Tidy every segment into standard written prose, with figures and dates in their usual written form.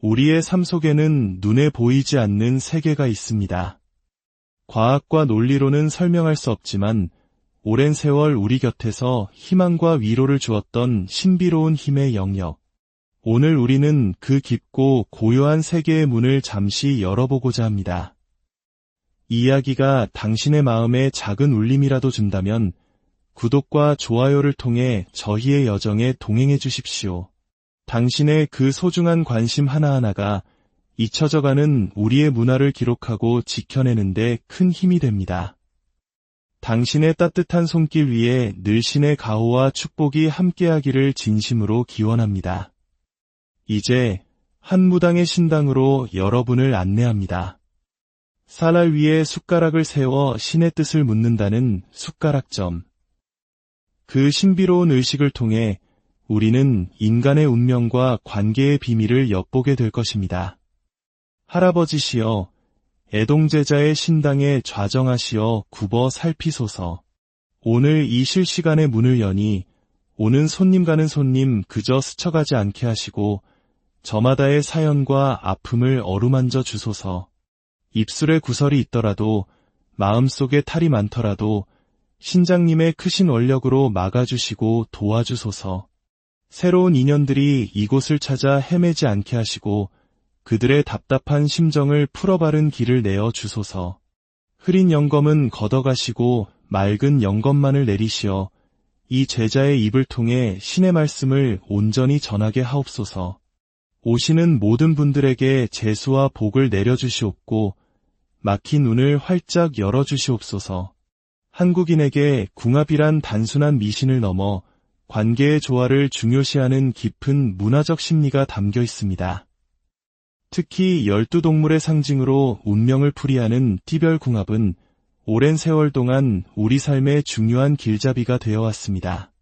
우리의 삶 속에는 눈에 보이지 않는 세계가 있습니다. 과학과 논리로는 설명할 수 없지만 오랜 세월 우리 곁에서 희망과 위로를 주었던 신비로운 힘의 영역. 오늘 우리는 그 깊고 고요한 세계의 문을 잠시 열어보고자 합니다. 이 이야기가 당신의 마음에 작은 울림이라도 준다면 구독과 좋아요를 통해 저희의 여정에 동행해 주십시오. 당신의 그 소중한 관심 하나하나가 잊혀져가는 우리의 문화를 기록하고 지켜내는 데 큰 힘이 됩니다. 당신의 따뜻한 손길 위에 늘 신의 가호와 축복이 함께하기를 진심으로 기원합니다. 이제 한 무당의 신당으로 여러분을 안내합니다. 사랄 위에 숟가락을 세워 신의 뜻을 묻는다는 숟가락점. 그 신비로운 의식을 통해 우리는 인간의 운명과 관계의 비밀을 엿보게 될 것입니다. 할아버지시여, 애동제자의 신당에 좌정하시어 굽어 살피소서. 오늘 이 실시간의 문을 여니 오는 손님 가는 손님 그저 스쳐가지 않게 하시고 저마다의 사연과 아픔을 어루만져 주소서. 입술에 구설이 있더라도 마음속에 탈이 많더라도 신장님의 크신 원력으로 막아주시고 도와주소서. 새로운 인연들이 이곳을 찾아 헤매지 않게 하시고 그들의 답답한 심정을 풀어바른 길을 내어 주소서. 흐린 영검은 걷어가시고 맑은 영검만을 내리시어 이 제자의 입을 통해 신의 말씀을 온전히 전하게 하옵소서. 오시는 모든 분들에게 재수와 복을 내려주시옵고 막힌 눈을 활짝 열어주시옵소서. 한국인에게 궁합이란 단순한 미신을 넘어 관계의 조화를 중요시하는 깊은 문화적 심리가 담겨 있습니다. 특히 12동물의 상징으로 운명을 풀이하는 띠별궁합은 오랜 세월 동안 우리 삶의 중요한 길잡이가 되어 왔습니다.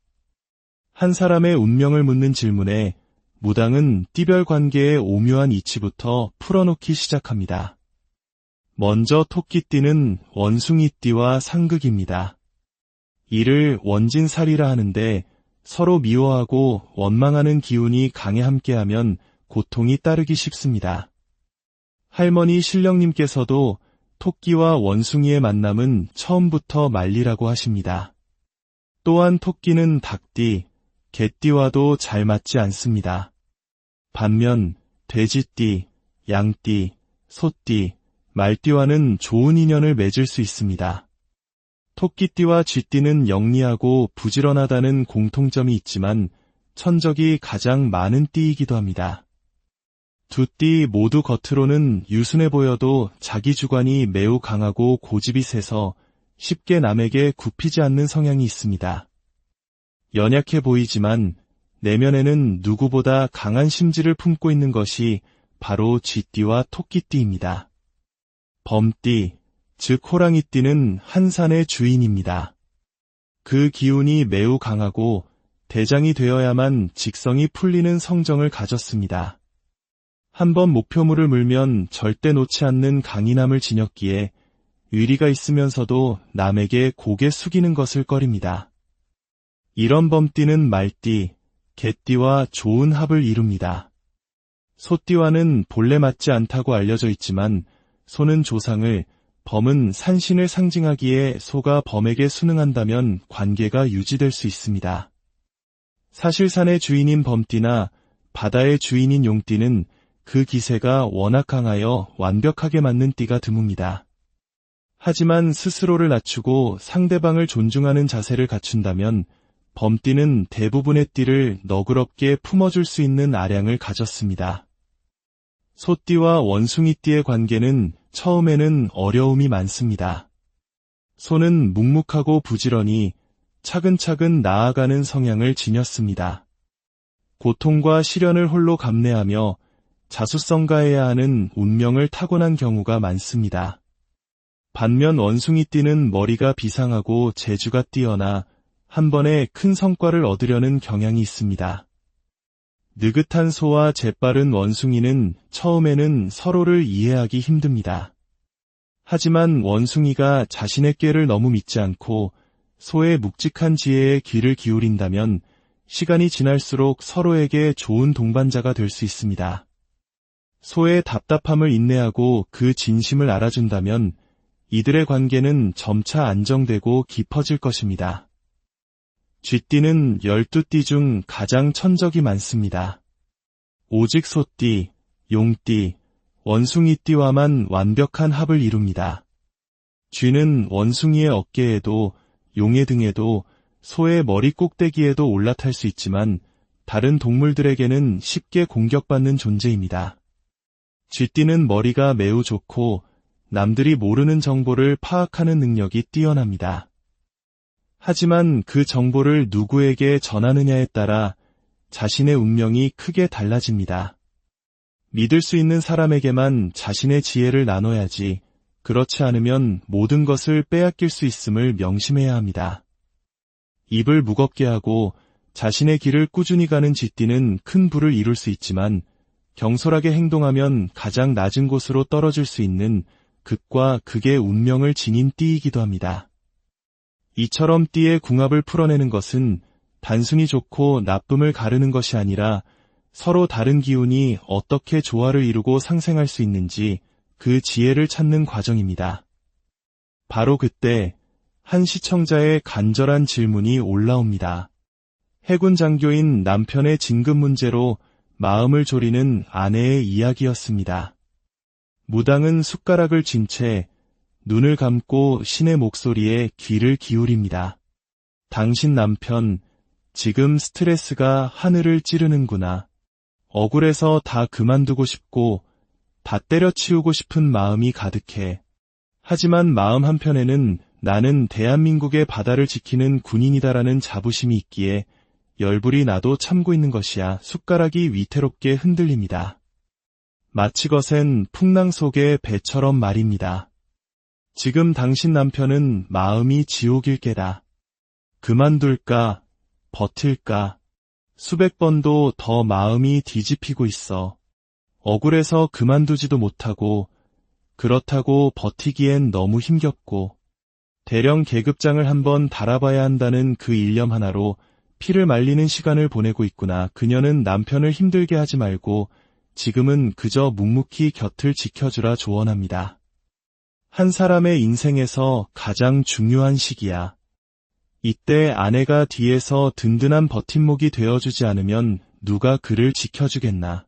한 사람의 운명을 묻는 질문에 무당은 띠별 관계의 오묘한 이치부터 풀어놓기 시작합니다. 먼저 토끼띠는 원숭이띠와 상극입니다. 이를 원진살이라 하는데 서로 미워하고 원망하는 기운이 강에 함께하면 고통이 따르기 쉽습니다. 할머니 신령님께서도 토끼와 원숭이의 만남은 처음부터 말리라고 하십니다. 또한 토끼는 닭띠, 개띠와도 잘 맞지 않습니다. 반면 돼지띠, 양띠, 소띠, 말띠와는 좋은 인연을 맺을 수 있습니다. 토끼띠와 쥐띠는 영리하고 부지런하다는 공통점이 있지만 천적이 가장 많은 띠이기도 합니다. 두 띠 모두 겉으로는 유순해 보여도 자기 주관이 매우 강하고 고집이 세서 쉽게 남에게 굽히지 않는 성향이 있습니다. 연약해 보이지만 내면에는 누구보다 강한 심지를 품고 있는 것이 바로 쥐띠와 토끼띠입니다. 범띠, 즉 호랑이띠는 한 산의 주인입니다. 그 기운이 매우 강하고 대장이 되어야만 직성이 풀리는 성정을 가졌습니다. 한번 목표물을 물면 절대 놓지 않는 강인함을 지녔기에 위리가 있으면서도 남에게 고개 숙이는 것을 꺼립니다. 이런 범띠는 말띠, 개띠와 좋은 합을 이룹니다. 소띠와는 본래 맞지 않다고 알려져 있지만 소는 조상을, 범은 산신을 상징하기에 소가 범에게 순응한다면 관계가 유지될 수 있습니다. 사실 산의 주인인 범띠나 바다의 주인인 용띠는 그 기세가 워낙 강하여 완벽하게 맞는 띠가 드뭅니다. 하지만 스스로를 낮추고 상대방을 존중하는 자세를 갖춘다면 범띠는 대부분의 띠를 너그럽게 품어줄 수 있는 아량을 가졌습니다. 소띠와 원숭이띠의 관계는 처음에는 어려움이 많습니다. 소는 묵묵하고 부지런히 차근차근 나아가는 성향을 지녔습니다. 고통과 시련을 홀로 감내하며 자수성가해야 하는 운명을 타고난 경우가 많습니다. 반면 원숭이띠는 머리가 비상하고 재주가 뛰어나 한 번에 큰 성과를 얻으려는 경향이 있습니다. 느긋한 소와 재빠른 원숭이는 처음에는 서로를 이해하기 힘듭니다. 하지만 원숭이가 자신의 꾀를 너무 믿지 않고 소의 묵직한 지혜에 귀를 기울인다면 시간이 지날수록 서로에게 좋은 동반자가 될 수 있습니다. 소의 답답함을 인내하고 그 진심을 알아준다면 이들의 관계는 점차 안정되고 깊어질 것입니다. 쥐띠는 12띠 중 가장 천적이 많습니다. 오직 소띠, 용띠, 원숭이띠와만 완벽한 합을 이룹니다. 쥐는 원숭이의 어깨에도, 용의 등에도, 소의 머리 꼭대기에도 올라탈 수 있지만 다른 동물들에게는 쉽게 공격받는 존재입니다. 쥐띠는 머리가 매우 좋고 남들이 모르는 정보를 파악하는 능력이 뛰어납니다. 하지만 그 정보를 누구에게 전하느냐에 따라 자신의 운명이 크게 달라집니다. 믿을 수 있는 사람에게만 자신의 지혜를 나눠야지, 그렇지 않으면 모든 것을 빼앗길 수 있음을 명심해야 합니다. 입을 무겁게 하고 자신의 길을 꾸준히 가는 쥐띠는 큰 부를 이룰 수 있지만 경솔하게 행동하면 가장 낮은 곳으로 떨어질 수 있는 극과 극의 운명을 지닌 띠이기도 합니다. 이처럼 띠의 궁합을 풀어내는 것은 단순히 좋고 나쁨을 가르는 것이 아니라 서로 다른 기운이 어떻게 조화를 이루고 상생할 수 있는지 그 지혜를 찾는 과정입니다. 바로 그때 한 시청자의 간절한 질문이 올라옵니다. 해군 장교인 남편의 진급 문제로 마음을 졸이는 아내의 이야기였습니다. 무당은 숟가락을 쥔 채 눈을 감고 신의 목소리에 귀를 기울입니다. 당신 남편, 지금 스트레스가 하늘을 찌르는구나. 억울해서 다 그만두고 싶고 다 때려치우고 싶은 마음이 가득해. 하지만 마음 한편에는 나는 대한민국의 바다를 지키는 군인이다라는 자부심이 있기에 열불이 나도 참고 있는 것이야. 숟가락이 위태롭게 흔들립니다. 마치 거센 풍랑 속의 배처럼 말입니다. 지금 당신 남편은 마음이 지옥일 게다. 그만둘까, 버틸까, 수백 번도 더 마음이 뒤집히고 있어. 억울해서 그만두지도 못하고, 그렇다고 버티기엔 너무 힘겹고, 대령 계급장을 한번 달아봐야 한다는 그 일념 하나로 피를 말리는 시간을 보내고 있구나. 그녀는 남편을 힘들게 하지 말고 지금은 그저 묵묵히 곁을 지켜주라 조언합니다. 한 사람의 인생에서 가장 중요한 시기야. 이때 아내가 뒤에서 든든한 버팀목이 되어주지 않으면 누가 그를 지켜주겠나.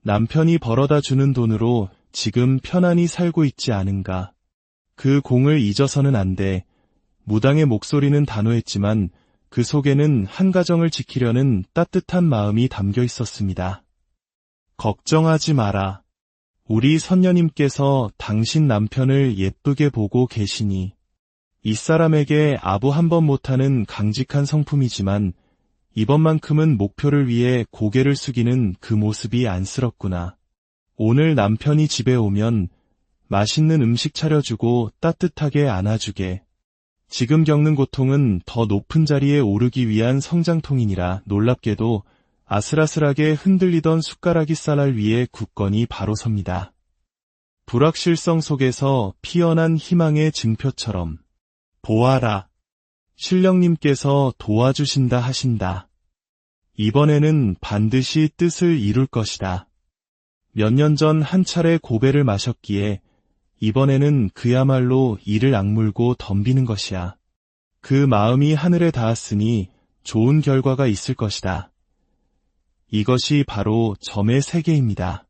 남편이 벌어다 주는 돈으로 지금 편안히 살고 있지 않은가. 그 공을 잊어서는 안 돼. 무당의 목소리는 단호했지만 그 속에는 한 가정을 지키려는 따뜻한 마음이 담겨 있었습니다. 걱정하지 마라. 우리 선녀님께서 당신 남편을 예쁘게 보고 계시니 이 사람에게 아부 한 번 못하는 강직한 성품이지만 이번만큼은 목표를 위해 고개를 숙이는 그 모습이 안쓰럽구나. 오늘 남편이 집에 오면 맛있는 음식 차려주고 따뜻하게 안아주게. 지금 겪는 고통은 더 높은 자리에 오르기 위한 성장통이니라. 놀랍게도 아슬아슬하게 흔들리던 숟가락이 쌀알 위에 굳건히 바로 섭니다. 불확실성 속에서 피어난 희망의 증표처럼. 보아라. 신령님께서 도와주신다 하신다. 이번에는 반드시 뜻을 이룰 것이다. 몇 년 전 한 차례 고배를 마셨기에 이번에는 그야말로 이를 악물고 덤비는 것이야. 그 마음이 하늘에 닿았으니 좋은 결과가 있을 것이다. 이것이 바로 점의 세계입니다.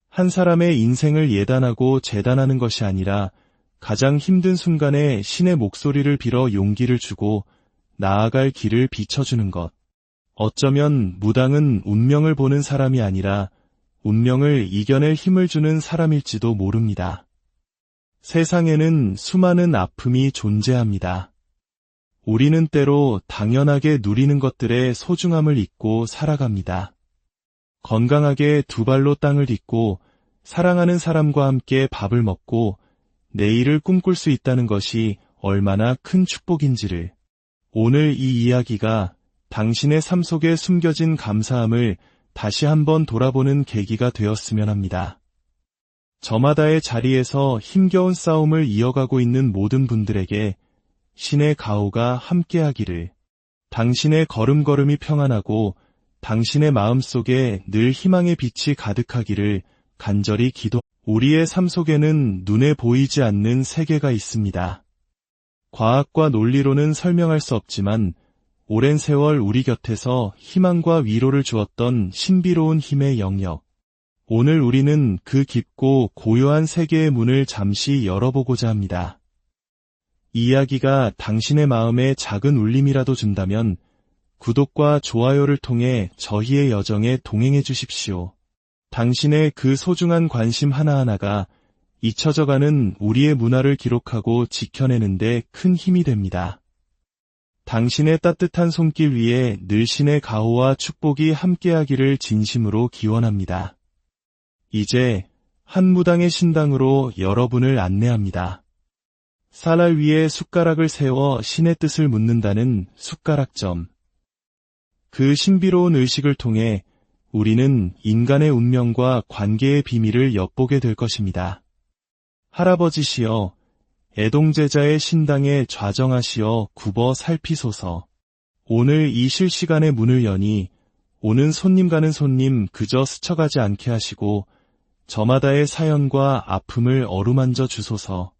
한 사람의 인생을 예단하고 재단하는 것이 아니라 가장 힘든 순간에 신의 목소리를 빌어 용기를 주고 나아갈 길을 비춰주는 것. 어쩌면 무당은 운명을 보는 사람이 아니라 운명을 이겨낼 힘을 주는 사람일지도 모릅니다. 세상에는 수많은 아픔이 존재합니다. 우리는 때로 당연하게 누리는 것들의 소중함을 잊고 살아갑니다. 건강하게 두 발로 땅을 딛고 사랑하는 사람과 함께 밥을 먹고 내일을 꿈꿀 수 있다는 것이 얼마나 큰 축복인지를, 오늘 이 이야기가 당신의 삶 속에 숨겨진 감사함을 다시 한번 돌아보는 계기가 되었으면 합니다. 저마다의 자리에서 힘겨운 싸움을 이어가고 있는 모든 분들에게 신의 가호가 함께하기를, 당신의 걸음걸음이 평안하고 당신의 마음속에 늘 희망의 빛이 가득하기를 간절히 우리의 삶 속에는 눈에 보이지 않는 세계가 있습니다. 과학과 논리로는 설명할 수 없지만 오랜 세월 우리 곁에서 희망과 위로를 주었던 신비로운 힘의 영역. 오늘 우리는 그 깊고 고요한 세계의 문을 잠시 열어보고자 합니다. 이 이야기가 당신의 마음에 작은 울림이라도 준다면 구독과 좋아요를 통해 저희의 여정에 동행해 주십시오. 당신의 그 소중한 관심 하나하나가 잊혀져가는 우리의 문화를 기록하고 지켜내는 데 큰 힘이 됩니다. 당신의 따뜻한 손길 위에 늘 신의 가호와 축복이 함께하기를 진심으로 기원합니다. 이제 한 무당의 신당으로 여러분을 안내합니다. 쌀알 위에 숟가락을 세워 신의 뜻을 묻는다는 숟가락점. 그 신비로운 의식을 통해 우리는 인간의 운명과 관계의 비밀을 엿보게 될 것입니다. 할아버지시여, 애동제자의 신당에 좌정하시어 굽어 살피소서. 오늘 이 실시간의 문을 여니 오는 손님 가는 손님 그저 스쳐가지 않게 하시고 저마다의 사연과 아픔을 어루만져 주소서.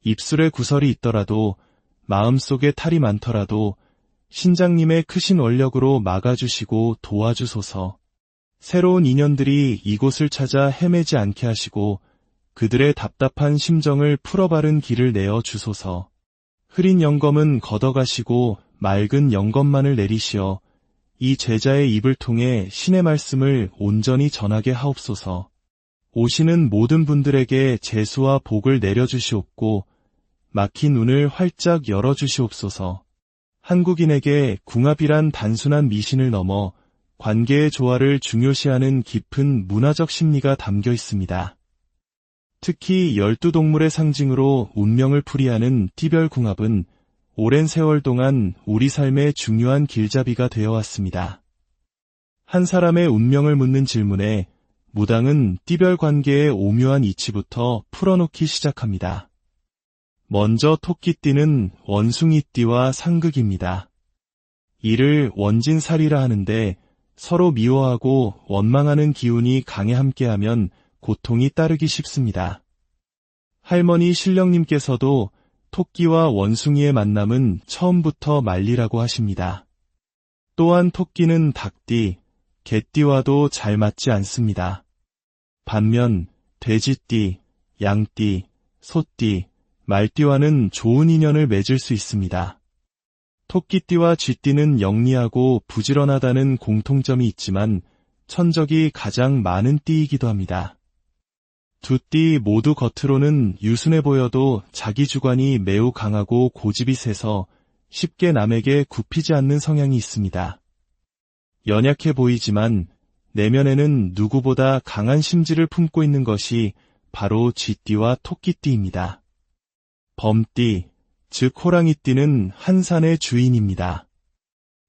입술에 구설이 있더라도 마음속에 탈이 많더라도 신장님의 크신 원력으로 막아주시고 도와주소서. 새로운 인연들이 이곳을 찾아 헤매지 않게 하시고 그들의 답답한 심정을 풀어바른 길을 내어 주소서. 흐린 영검은 걷어가시고 맑은 영검만을 내리시어 이 제자의 입을 통해 신의 말씀을 온전히 전하게 하옵소서. 오시는 모든 분들에게 재수와 복을 내려주시옵고 막힌 눈을 활짝 열어주시옵소서. 한국인에게 궁합이란 단순한 미신을 넘어 관계의 조화를 중요시하는 깊은 문화적 심리가 담겨 있습니다. 특히 12동물의 상징으로 운명을 풀이하는 띠별궁합은 오랜 세월 동안 우리 삶의 중요한 길잡이가 되어 왔습니다. 한 사람의 운명을 묻는 질문에 무당은 띠별 관계의 오묘한 이치부터 풀어놓기 시작합니다. 먼저 토끼띠는 원숭이띠와 상극입니다. 이를 원진살이라 하는데 서로 미워하고 원망하는 기운이 강에 함께하면 고통이 따르기 쉽습니다. 할머니 신령님께서도 토끼와 원숭이의 만남은 처음부터 말리라고 하십니다. 또한 토끼는 닭띠, 개띠와도 잘 맞지 않습니다. 반면 돼지띠, 양띠, 소띠, 말띠와는 좋은 인연을 맺을 수 있습니다. 토끼띠와 쥐띠는 영리하고 부지런하다는 공통점이 있지만 천적이 가장 많은 띠이기도 합니다. 두 띠 모두 겉으로는 유순해 보여도 자기 주관이 매우 강하고 고집이 세서 쉽게 남에게 굽히지 않는 성향이 있습니다. 연약해 보이지만 내면에는 누구보다 강한 심지를 품고 있는 것이 바로 쥐띠와 토끼띠입니다. 범띠, 즉 호랑이띠는 한산의 주인입니다.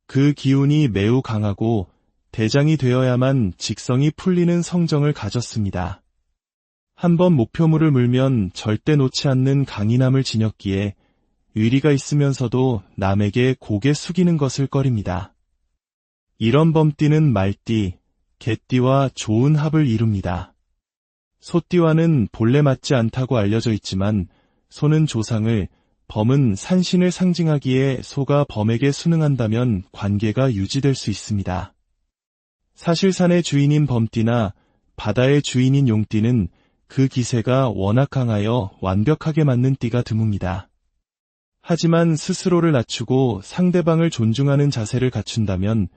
그 기운이 매우 강하고 대장이 되어야만 직성이 풀리는 성정을 가졌습니다. 한번 목표물을 물면 절대 놓지 않는 강인함을 지녔기에 위리가 있으면서도 남에게 고개 숙이는 것을 꺼립니다. 이런 범띠는 말띠, 개띠와 좋은 합을 이룹니다. 소띠와는 본래 맞지 않다고 알려져 있지만 소는 조상을, 범은 산신을 상징하기에 소가 범에게 순응한다면 관계가 유지될 수 있습니다. 사실 산의 주인인 범띠나 바다의 주인인 용띠는 그 기세가 워낙 강하여 완벽하게 맞는 띠가 드뭅니다. 하지만 스스로를 낮추고 상대방을 존중하는 자세를 갖춘다면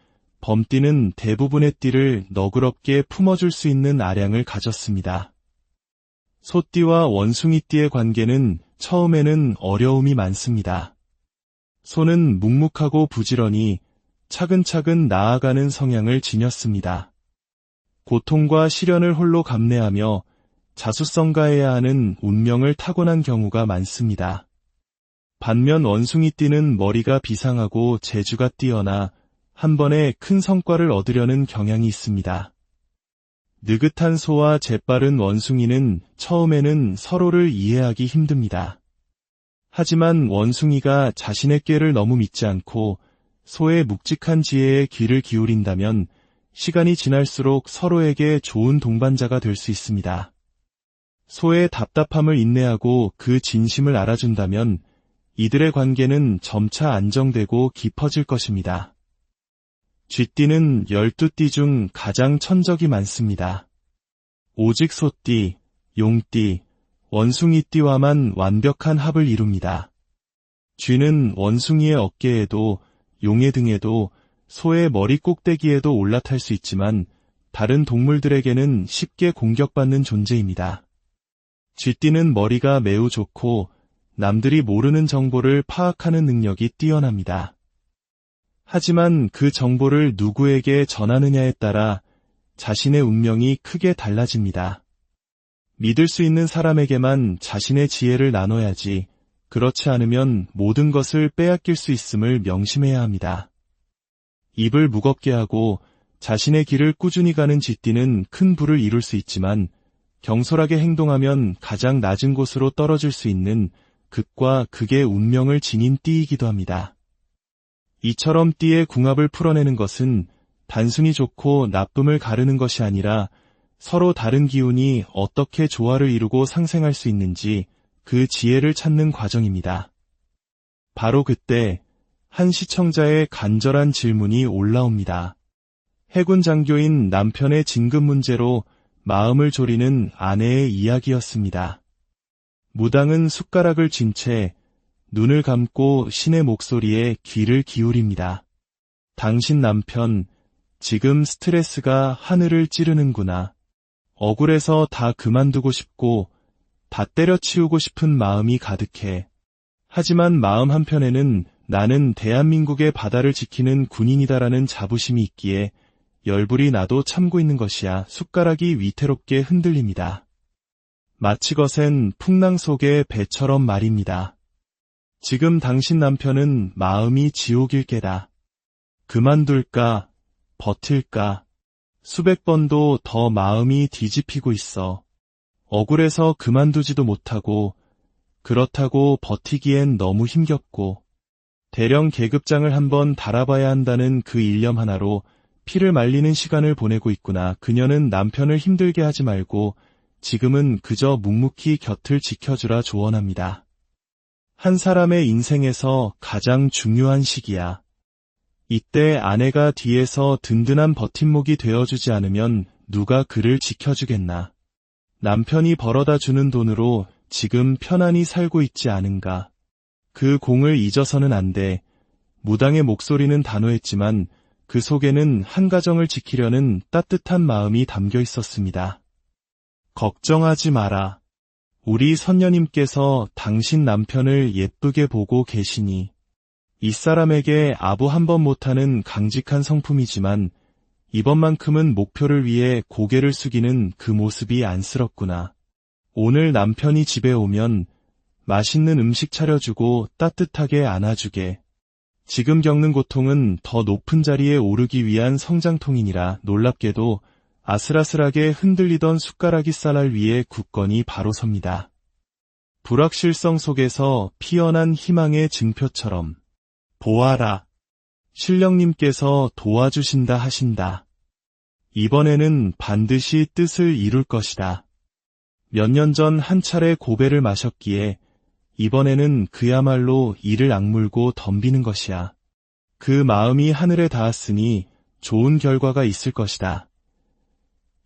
범띠는 대부분의 띠를 너그럽게 품어줄 수 있는 아량을 가졌습니다. 소띠와 원숭이띠의 관계는 처음에는 어려움이 많습니다. 소는 묵묵하고 부지런히 차근차근 나아가는 성향을 지녔습니다. 고통과 시련을 홀로 감내하며 자수성가해야 하는 운명을 타고난 경우가 많습니다. 반면 원숭이띠는 머리가 비상하고 재주가 뛰어나 한 번에 큰 성과를 얻으려는 경향이 있습니다. 느긋한 소와 재빠른 원숭이는 처음에는 서로를 이해하기 힘듭니다. 하지만 원숭이가 자신의 꾀를 너무 믿지 않고 소의 묵직한 지혜에 귀를 기울인다면 시간이 지날수록 서로에게 좋은 동반자가 될 수 있습니다. 소의 답답함을 인내하고 그 진심을 알아준다면 이들의 관계는 점차 안정되고 깊어질 것입니다. 쥐띠는 12띠 중 가장 천적이 많습니다. 오직 소띠, 용띠, 원숭이띠와만 완벽한 합을 이룹니다. 쥐는 원숭이의 어깨에도, 용의 등에도, 소의 머리 꼭대기에도 올라탈 수 있지만 다른 동물들에게는 쉽게 공격받는 존재입니다. 쥐띠는 머리가 매우 좋고 남들이 모르는 정보를 파악하는 능력이 뛰어납니다. 하지만 그 정보를 누구에게 전하느냐에 따라 자신의 운명이 크게 달라집니다. 믿을 수 있는 사람에게만 자신의 지혜를 나눠야지, 그렇지 않으면 모든 것을 빼앗길 수 있음을 명심해야 합니다. 입을 무겁게 하고 자신의 길을 꾸준히 가는 쥐띠는 큰 부를 이룰 수 있지만 경솔하게 행동하면 가장 낮은 곳으로 떨어질 수 있는 극과 극의 운명을 지닌 띠이기도 합니다. 이처럼 띠의 궁합을 풀어내는 것은 단순히 좋고 나쁨을 가르는 것이 아니라 서로 다른 기운이 어떻게 조화를 이루고 상생할 수 있는지 그 지혜를 찾는 과정입니다. 바로 그때 한 시청자의 간절한 질문이 올라옵니다. 해군 장교인 남편의 진급 문제로 마음을 졸이는 아내의 이야기였습니다. 무당은 숟가락을 쥔 채 눈을 감고 신의 목소리에 귀를 기울입니다. 당신 남편, 지금 스트레스가 하늘을 찌르는구나. 억울해서 다 그만두고 싶고 다 때려치우고 싶은 마음이 가득해. 하지만 마음 한편에는 나는 대한민국의 바다를 지키는 군인이다라는 자부심이 있기에 열불이 나도 참고 있는 것이야. 숟가락이 위태롭게 흔들립니다. 마치 거센 풍랑 속의 배처럼 말입니다. 지금 당신 남편은 마음이 지옥일 게다. 그만둘까, 버틸까, 수백 번도 더 마음이 뒤집히고 있어. 억울해서 그만두지도 못하고, 그렇다고 버티기엔 너무 힘겹고, 대령 계급장을 한번 달아봐야 한다는 그 일념 하나로 피를 말리는 시간을 보내고 있구나. 그녀는 남편을 힘들게 하지 말고 지금은 그저 묵묵히 곁을 지켜주라 조언합니다. 한 사람의 인생에서 가장 중요한 시기야. 이때 아내가 뒤에서 든든한 버팀목이 되어주지 않으면 누가 그를 지켜주겠나. 남편이 벌어다 주는 돈으로 지금 편안히 살고 있지 않은가. 그 공을 잊어서는 안 돼. 무당의 목소리는 단호했지만 그 속에는 한 가정을 지키려는 따뜻한 마음이 담겨 있었습니다. 걱정하지 마라. 우리 선녀님께서 당신 남편을 예쁘게 보고 계시니 이 사람에게 아부 한 번 못하는 강직한 성품이지만 이번만큼은 목표를 위해 고개를 숙이는 그 모습이 안쓰럽구나. 오늘 남편이 집에 오면 맛있는 음식 차려주고 따뜻하게 안아주게. 지금 겪는 고통은 더 높은 자리에 오르기 위한 성장통이니라. 놀랍게도 아슬아슬하게 흔들리던 숟가락이 쌀알 위에 굳건히 바로 섭니다. 불확실성 속에서 피어난 희망의 증표처럼. 보아라. 신령님께서 도와주신다 하신다. 이번에는 반드시 뜻을 이룰 것이다. 몇 년 전 한 차례 고배를 마셨기에 이번에는 그야말로 이를 악물고 덤비는 것이야. 그 마음이 하늘에 닿았으니 좋은 결과가 있을 것이다.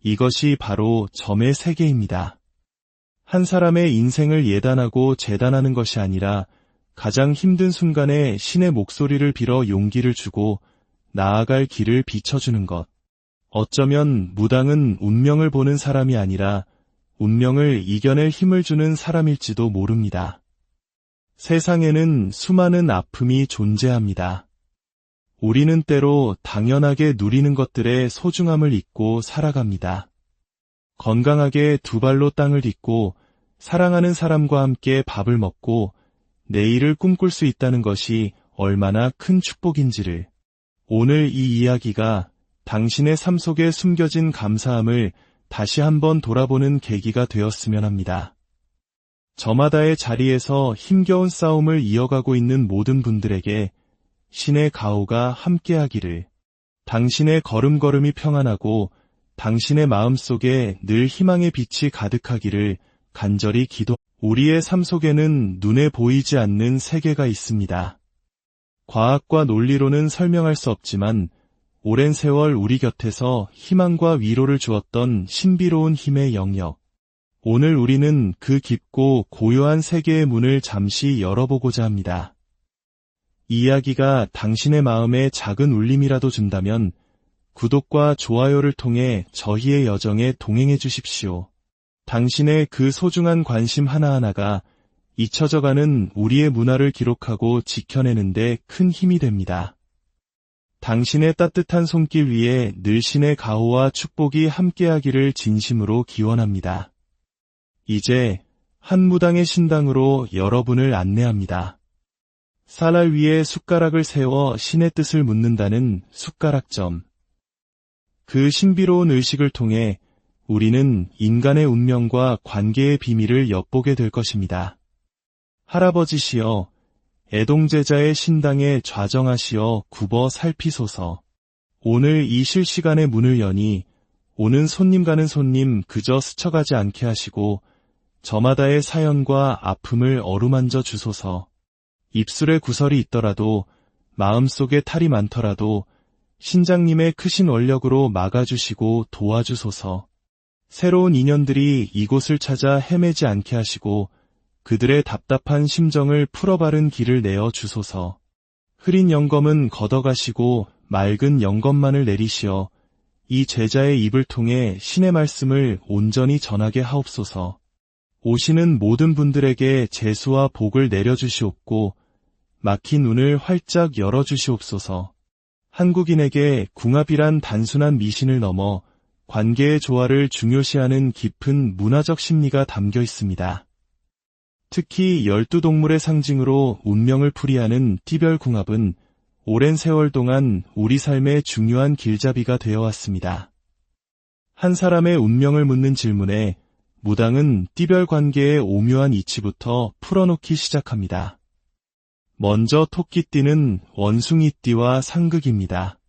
이것이 바로 점의 세계입니다. 한 사람의 인생을 예단하고 재단하는 것이 아니라 가장 힘든 순간에 신의 목소리를 빌어 용기를 주고 나아갈 길을 비춰주는 것. 어쩌면 무당은 운명을 보는 사람이 아니라 운명을 이겨낼 힘을 주는 사람일지도 모릅니다. 세상에는 수많은 아픔이 존재합니다. 우리는 때로 당연하게 누리는 것들의 소중함을 잊고 살아갑니다. 건강하게 두 발로 땅을 딛고 사랑하는 사람과 함께 밥을 먹고 내일을 꿈꿀 수 있다는 것이 얼마나 큰 축복인지를, 오늘 이 이야기가 당신의 삶 속에 숨겨진 감사함을 다시 한번 돌아보는 계기가 되었으면 합니다. 저마다의 자리에서 힘겨운 싸움을 이어가고 있는 모든 분들에게 신의 가호가 함께하기를. 당신의 걸음걸음이 평안하고 당신의 마음속에 늘 희망의 빛이 가득하기를 간절히 우리의 삶 속에는 눈에 보이지 않는 세계가 있습니다. 과학과 논리로는 설명할 수 없지만 오랜 세월 우리 곁에서 희망과 위로를 주었던 신비로운 힘의 영역. 오늘 우리는 그 깊고 고요한 세계의 문을 잠시 열어보고자 합니다. 이 이야기가 당신의 마음에 작은 울림이라도 준다면 구독과 좋아요를 통해 저희의 여정에 동행해 주십시오. 당신의 그 소중한 관심 하나하나가 잊혀져가는 우리의 문화를 기록하고 지켜내는 데 큰 힘이 됩니다. 당신의 따뜻한 손길 위에 늘 신의 가호와 축복이 함께하기를 진심으로 기원합니다. 이제 한 무당의 신당으로 여러분을 안내합니다. 쌀알 위에 숟가락을 세워 신의 뜻을 묻는다는 숟가락점. 그 신비로운 의식을 통해 우리는 인간의 운명과 관계의 비밀을 엿보게 될 것입니다. 할아버지시여, 애동제자의 신당에 좌정하시어 굽어 살피소서. 오늘 이 실시간의 문을 여니 오는 손님 가는 손님 그저 스쳐가지 않게 하시고 저마다의 사연과 아픔을 어루만져 주소서. 입술에 구설이 있더라도 마음속에 탈이 많더라도 신장님의 크신 원력으로 막아주시고 도와주소서. 새로운 인연들이 이곳을 찾아 헤매지 않게 하시고 그들의 답답한 심정을 풀어바른 길을 내어 주소서. 흐린 영검은 걷어가시고 맑은 영검만을 내리시어 이 제자의 입을 통해 신의 말씀을 온전히 전하게 하옵소서. 오시는 모든 분들에게 재수와 복을 내려주시옵고 막힌 눈을 활짝 열어주시옵소서. 한국인에게 궁합이란 단순한 미신을 넘어 관계의 조화를 중요시하는 깊은 문화적 심리가 담겨 있습니다. 특히 12동물의 상징으로 운명을 풀이하는 띠별궁합은 오랜 세월 동안 우리 삶의 중요한 길잡이가 되어 왔습니다. 한 사람의 운명을 묻는 질문에 무당은 띠별 관계의 오묘한 이치부터 풀어놓기 시작합니다. 먼저 토끼띠는 원숭이띠와 상극입니다.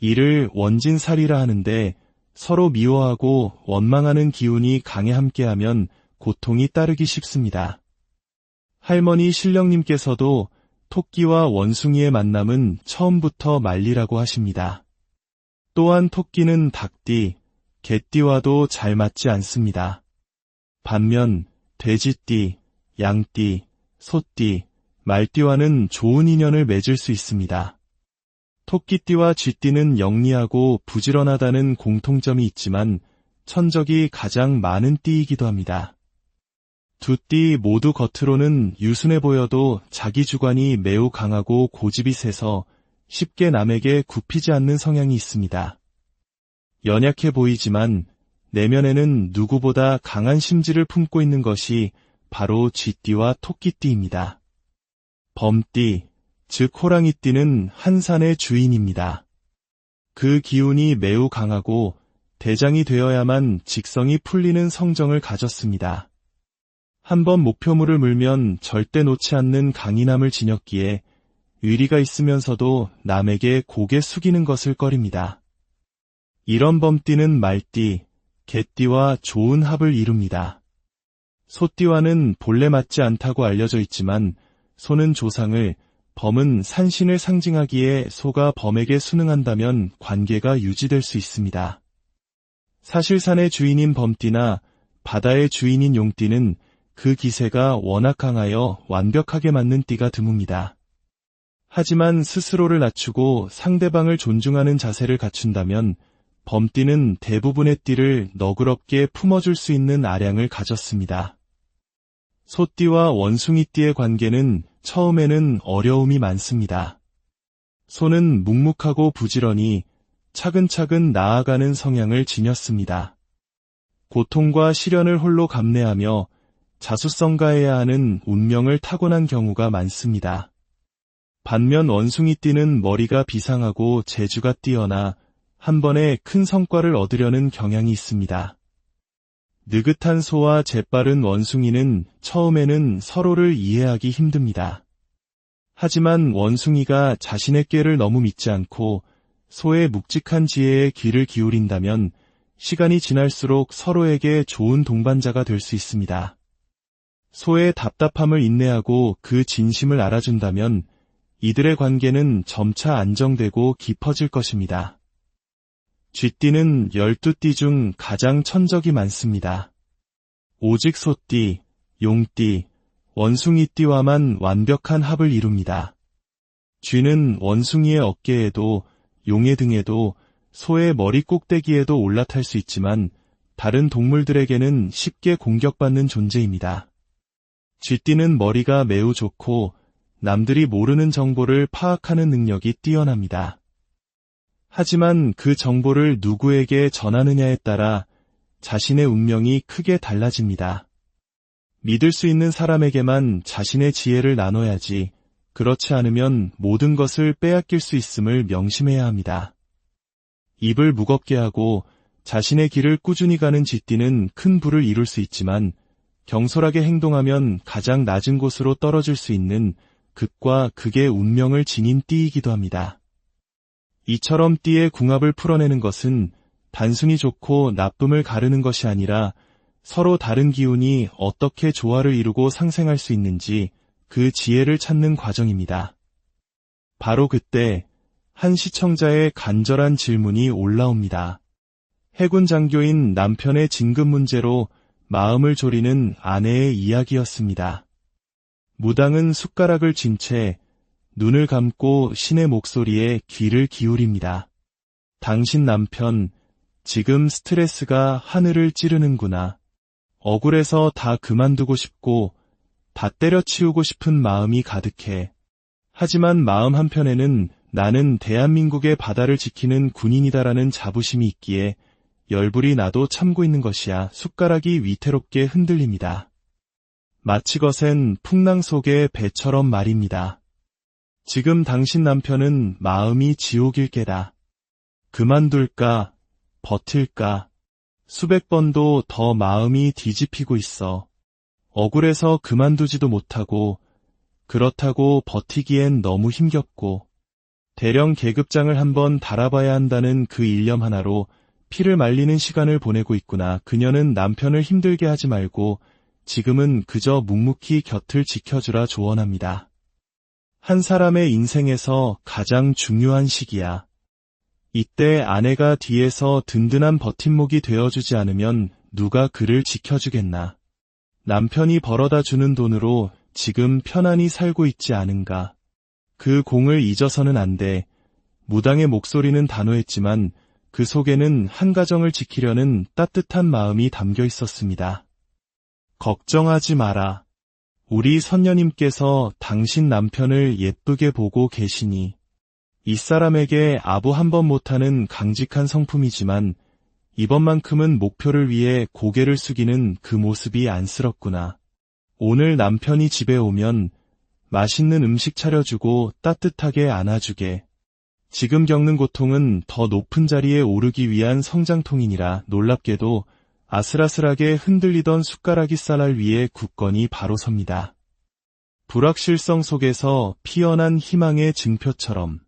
이를 원진살이라 하는데 서로 미워하고 원망하는 기운이 강해 함께하면 고통이 따르기 쉽습니다. 할머니 신령님께서도 토끼와 원숭이의 만남은 처음부터 말리라고 하십니다. 또한 토끼는 닭띠, 개띠와도 잘 맞지 않습니다. 반면 돼지띠, 양띠, 소띠, 말띠와는 좋은 인연을 맺을 수 있습니다. 토끼띠와 쥐띠는 영리하고 부지런하다는 공통점이 있지만 천적이 가장 많은 띠이기도 합니다. 두 띠 모두 겉으로는 유순해 보여도 자기 주관이 매우 강하고 고집이 세서 쉽게 남에게 굽히지 않는 성향이 있습니다. 연약해 보이지만 내면에는 누구보다 강한 심지를 품고 있는 것이 바로 쥐띠와 토끼띠입니다. 범띠, 즉 호랑이띠는 한산의 주인입니다. 그 기운이 매우 강하고 대장이 되어야만 직성이 풀리는 성정을 가졌습니다. 한번 목표물을 물면 절대 놓지 않는 강인함을 지녔기에 위리가 있으면서도 남에게 고개 숙이는 것을 꺼립니다. 이런 범띠는 말띠, 개띠와 좋은 합을 이룹니다. 소띠와는 본래 맞지 않다고 알려져 있지만 소는 조상을, 범은 산신을 상징하기에 소가 범에게 순응한다면 관계가 유지될 수 있습니다. 사실 산의 주인인 범띠나 바다의 주인인 용띠는 그 기세가 워낙 강하여 완벽하게 맞는 띠가 드뭅니다. 하지만 스스로를 낮추고 상대방을 존중하는 자세를 갖춘다면 범띠는 대부분의 띠를 너그럽게 품어줄 수 있는 아량을 가졌습니다. 소띠와 원숭이띠의 관계는 처음에는 어려움이 많습니다. 소는 묵묵하고 부지런히 차근차근 나아가는 성향을 지녔습니다. 고통과 시련을 홀로 감내하며 자수성가해야 하는 운명을 타고난 경우가 많습니다. 반면 원숭이띠는 머리가 비상하고 재주가 뛰어나 한 번에 큰 성과를 얻으려는 경향이 있습니다. 느긋한 소와 재빠른 원숭이는 처음에는 서로를 이해하기 힘듭니다. 하지만 원숭이가 자신의 꾀를 너무 믿지 않고 소의 묵직한 지혜에 귀를 기울인다면 시간이 지날수록 서로에게 좋은 동반자가 될 수 있습니다. 소의 답답함을 인내하고 그 진심을 알아준다면 이들의 관계는 점차 안정되고 깊어질 것입니다. 쥐띠는 12띠 중 가장 천적이 많습니다. 오직 소띠, 용띠, 원숭이띠와만 완벽한 합을 이룹니다. 쥐는 원숭이의 어깨에도 용의 등에도 소의 머리 꼭대기에도 올라탈 수 있지만 다른 동물들에게는 쉽게 공격받는 존재입니다. 쥐띠는 머리가 매우 좋고 남들이 모르는 정보를 파악하는 능력이 뛰어납니다. 하지만 그 정보를 누구에게 전하느냐에 따라 자신의 운명이 크게 달라집니다. 믿을 수 있는 사람에게만 자신의 지혜를 나눠야지, 그렇지 않으면 모든 것을 빼앗길 수 있음을 명심해야 합니다. 입을 무겁게 하고 자신의 길을 꾸준히 가는 쥐띠는 큰 부를 이룰 수 있지만 경솔하게 행동하면 가장 낮은 곳으로 떨어질 수 있는 극과 극의 운명을 지닌 띠이기도 합니다. 이처럼 띠의 궁합을 풀어내는 것은 단순히 좋고 나쁨을 가르는 것이 아니라 서로 다른 기운이 어떻게 조화를 이루고 상생할 수 있는지 그 지혜를 찾는 과정입니다. 바로 그때 한 시청자의 간절한 질문이 올라옵니다. 해군 장교인 남편의 진급 문제로 마음을 졸이는 아내의 이야기였습니다. 무당은 숟가락을 쥔 채 눈을 감고 신의 목소리에 귀를 기울입니다. 당신 남편, 지금 스트레스가 하늘을 찌르는구나. 억울해서 다 그만두고 싶고 다 때려치우고 싶은 마음이 가득해. 하지만 마음 한편에는 나는 대한민국의 바다를 지키는 군인이다라는 자부심이 있기에 열불이 나도 참고 있는 것이야. 숟가락이 위태롭게 흔들립니다. 마치 거센 풍랑 속의 배처럼 말입니다. 지금 당신 남편은 마음이 지옥일 게다. 그만둘까, 버틸까, 수백 번도 더 마음이 뒤집히고 있어. 억울해서 그만두지도 못하고, 그렇다고 버티기엔 너무 힘겹고, 대령 계급장을 한번 달아봐야 한다는 그 일념 하나로 피를 말리는 시간을 보내고 있구나. 그녀는 남편을 힘들게 하지 말고 지금은 그저 묵묵히 곁을 지켜주라 조언합니다. 한 사람의 인생에서 가장 중요한 시기야. 이때 아내가 뒤에서 든든한 버팀목이 되어주지 않으면 누가 그를 지켜주겠나. 남편이 벌어다 주는 돈으로 지금 편안히 살고 있지 않은가. 그 공을 잊어서는 안 돼. 무당의 목소리는 단호했지만 그 속에는 한 가정을 지키려는 따뜻한 마음이 담겨 있었습니다. 걱정하지 마라. 우리 선녀님께서 당신 남편을 예쁘게 보고 계시니 이 사람에게 아부 한 번 못하는 강직한 성품이지만 이번만큼은 목표를 위해 고개를 숙이는 그 모습이 안쓰럽구나. 오늘 남편이 집에 오면 맛있는 음식 차려주고 따뜻하게 안아주게. 지금 겪는 고통은 더 높은 자리에 오르기 위한 성장통이니라. 놀랍게도 아슬아슬하게 흔들리던 숟가락이 쌀알 위에 굳건히 바로 섭니다. 불확실성 속에서 피어난 희망의 증표처럼.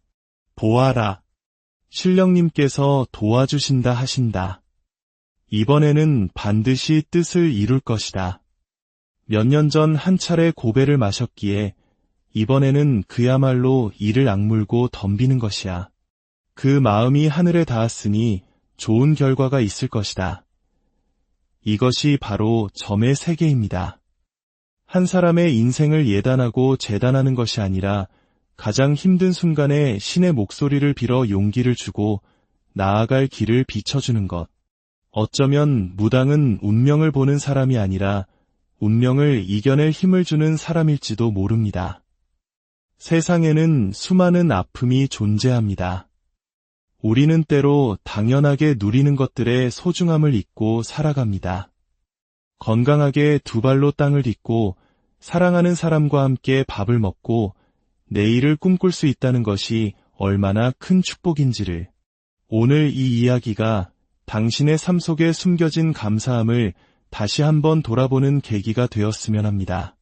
보아라. 신령님께서 도와주신다 하신다. 이번에는 반드시 뜻을 이룰 것이다. 몇 년 전 한 차례 고배를 마셨기에 이번에는 그야말로 이를 악물고 덤비는 것이야. 그 마음이 하늘에 닿았으니 좋은 결과가 있을 것이다. 이것이 바로 점의 세계입니다. 한 사람의 인생을 예단하고 재단하는 것이 아니라 가장 힘든 순간에 신의 목소리를 빌어 용기를 주고 나아갈 길을 비춰주는 것. 어쩌면 무당은 운명을 보는 사람이 아니라 운명을 이겨낼 힘을 주는 사람일지도 모릅니다. 세상에는 수많은 아픔이 존재합니다. 우리는 때로 당연하게 누리는 것들의 소중함을 잊고 살아갑니다. 건강하게 두 발로 땅을 딛고 사랑하는 사람과 함께 밥을 먹고 내일을 꿈꿀 수 있다는 것이 얼마나 큰 축복인지를, 오늘 이 이야기가 당신의 삶 속에 숨겨진 감사함을 다시 한번 돌아보는 계기가 되었으면 합니다.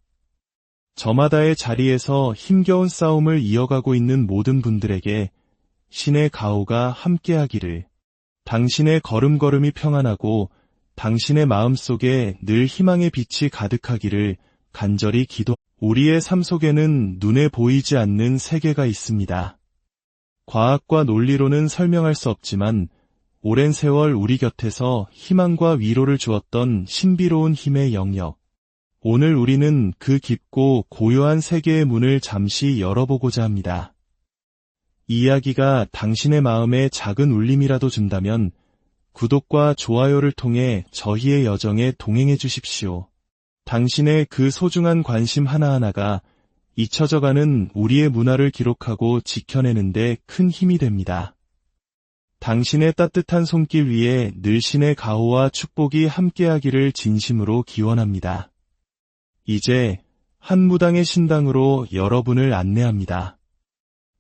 저마다의 자리에서 힘겨운 싸움을 이어가고 있는 모든 분들에게 신의 가호가 함께하기를. 당신의 걸음걸음이 평안하고 당신의 마음속에 늘 희망의 빛이 가득하기를 간절히 기도. 우리의 삶 속에는 눈에 보이지 않는 세계가 있습니다. 과학과 논리로는 설명할 수 없지만 오랜 세월 우리 곁에서 희망과 위로를 주었던 신비로운 힘의 영역. 오늘 우리는 그 깊고 고요한 세계의 문을 잠시 열어보고자 합니다. 이 이야기가 당신의 마음에 작은 울림이라도 준다면 구독과 좋아요를 통해 저희의 여정에 동행해 주십시오. 당신의 그 소중한 관심 하나하나가 잊혀져가는 우리의 문화를 기록하고 지켜내는 데 큰 힘이 됩니다. 당신의 따뜻한 손길 위에 늘 신의 가호와 축복이 함께하기를 진심으로 기원합니다. 이제 한 무당의 신당으로 여러분을 안내합니다.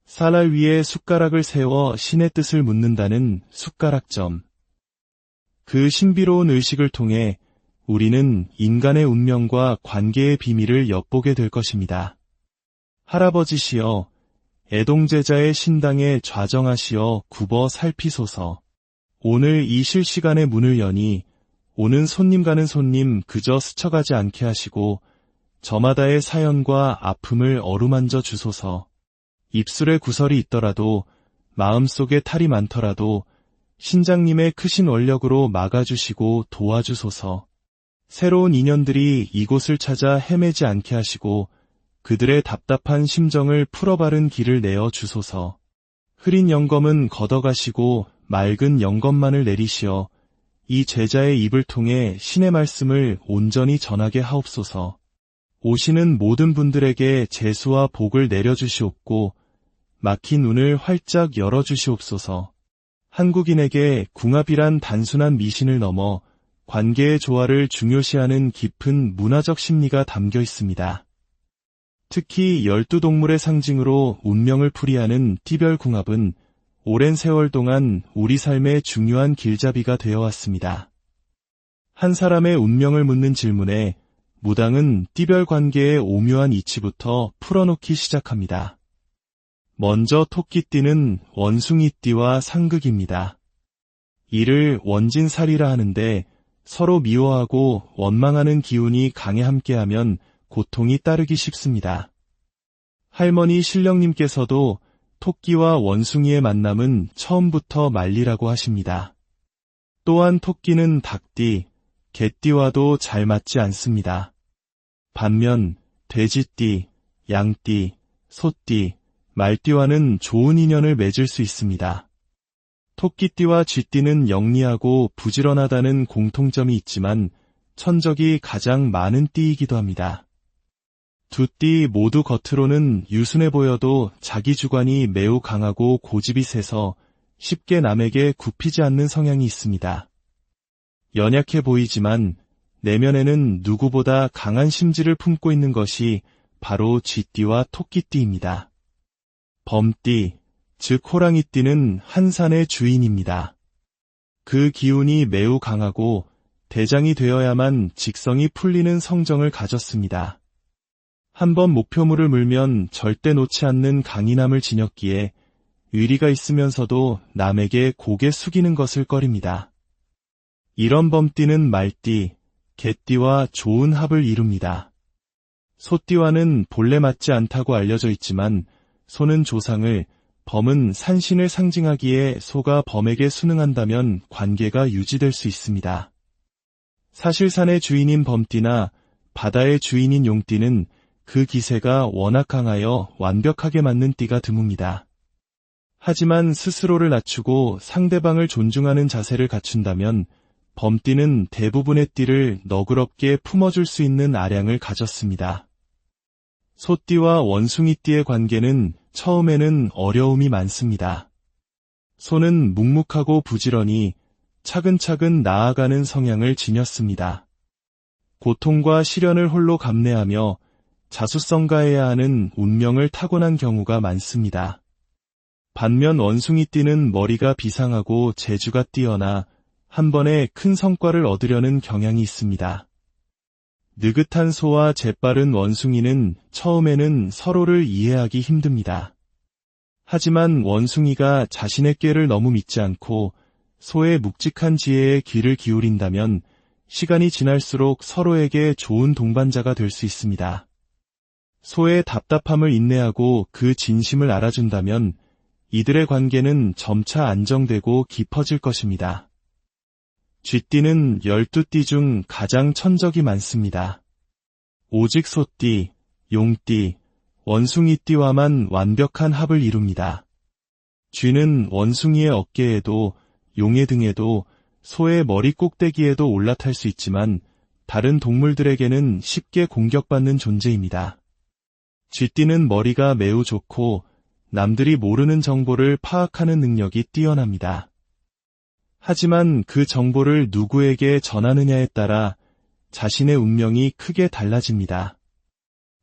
쌀알 위에 숟가락을 세워 신의 뜻을 묻는다는 숟가락점. 그 신비로운 의식을 통해 우리는 인간의 운명과 관계의 비밀을 엿보게 될 것입니다. 할아버지시여, 애동제자의 신당에 좌정하시어 굽어 살피소서. 오늘 이 실시간의 문을 여니 오는 손님 가는 손님 그저 스쳐가지 않게 하시고 저마다의 사연과 아픔을 어루만져 주소서. 입술에 구설이 있더라도 마음속에 탈이 많더라도 신장님의 크신 원력으로 막아주시고 도와주소서. 새로운 인연들이 이곳을 찾아 헤매지 않게 하시고 그들의 답답한 심정을 풀어바른 길을 내어 주소서. 흐린 영검은 걷어가시고 맑은 영검만을 내리시어 이 제자의 입을 통해 신의 말씀을 온전히 전하게 하옵소서. 오시는 모든 분들에게 재수와 복을 내려주시옵고 막힌 눈을 활짝 열어주시옵소서. 한국인에게 궁합이란 단순한 미신을 넘어 관계의 조화를 중요시하는 깊은 문화적 심리가 담겨 있습니다. 특히 12동물의 상징으로 운명을 풀이하는 띠별궁합은 오랜 세월 동안 우리 삶의 중요한 길잡이가 되어 왔습니다. 한 사람의 운명을 묻는 질문에 무당은 띠별 관계의 오묘한 이치부터 풀어놓기 시작합니다. 먼저 토끼띠는 원숭이띠와 상극입니다. 이를 원진살이라 하는데 서로 미워하고 원망하는 기운이 강에 함께하면 고통이 따르기 쉽습니다. 할머니 신령님께서도 토끼와 원숭이의 만남은 처음부터 말리라고 하십니다. 또한 토끼는 닭띠, 개띠와도 잘 맞지 않습니다. 반면 돼지띠, 양띠, 소띠, 말띠와는 좋은 인연을 맺을 수 있습니다. 토끼띠와 쥐띠는 영리하고 부지런하다는 공통점이 있지만 천적이 가장 많은 띠이기도 합니다. 두 띠 모두 겉으로는 유순해 보여도 자기 주관이 매우 강하고 고집이 세서 쉽게 남에게 굽히지 않는 성향이 있습니다. 연약해 보이지만 내면에는 누구보다 강한 심지를 품고 있는 것이 바로 쥐띠와 토끼띠입니다. 범띠, 즉 호랑이띠는 한산의 주인입니다. 그 기운이 매우 강하고 대장이 되어야만 직성이 풀리는 성정을 가졌습니다. 한번 목표물을 물면 절대 놓지 않는 강인함을 지녔기에 위리가 있으면서도 남에게 고개 숙이는 것을 꺼립니다. 이런 범띠는 말띠, 개띠와 좋은 합을 이룹니다. 소띠와는 본래 맞지 않다고 알려져 있지만 소는 조상을, 범은 산신을 상징하기에 소가 범에게 순응한다면 관계가 유지될 수 있습니다. 사실 산의 주인인 범띠나 바다의 주인인 용띠는 그 기세가 워낙 강하여 완벽하게 맞는 띠가 드뭅니다. 하지만 스스로를 낮추고 상대방을 존중하는 자세를 갖춘다면 범띠는 대부분의 띠를 너그럽게 품어줄 수 있는 아량을 가졌습니다. 소띠와 원숭이띠의 관계는 처음에는 어려움이 많습니다. 소는 묵묵하고 부지런히 차근차근 나아가는 성향을 지녔습니다. 고통과 시련을 홀로 감내하며 자수성가해야 하는 운명을 타고난 경우가 많습니다. 반면 원숭이띠는 머리가 비상하고 재주가 뛰어나 한 번에 큰 성과를 얻으려는 경향이 있습니다. 느긋한 소와 재빠른 원숭이는 처음에는 서로를 이해하기 힘듭니다. 하지만 원숭이가 자신의 꾀를 너무 믿지 않고 소의 묵직한 지혜에 귀를 기울인다면 시간이 지날수록 서로에게 좋은 동반자가 될 수 있습니다. 소의 답답함을 인내하고 그 진심을 알아준다면 이들의 관계는 점차 안정되고 깊어질 것입니다. 쥐띠는 12띠 중 가장 천적이 많습니다. 오직 소띠, 용띠, 원숭이띠와만 완벽한 합을 이룹니다. 쥐는 원숭이의 어깨에도 용의 등에도 소의 머리 꼭대기에도 올라탈 수 있지만 다른 동물들에게는 쉽게 공격받는 존재입니다. 쥐띠는 머리가 매우 좋고 남들이 모르는 정보를 파악하는 능력이 뛰어납니다. 하지만 그 정보를 누구에게 전하느냐에 따라 자신의 운명이 크게 달라집니다.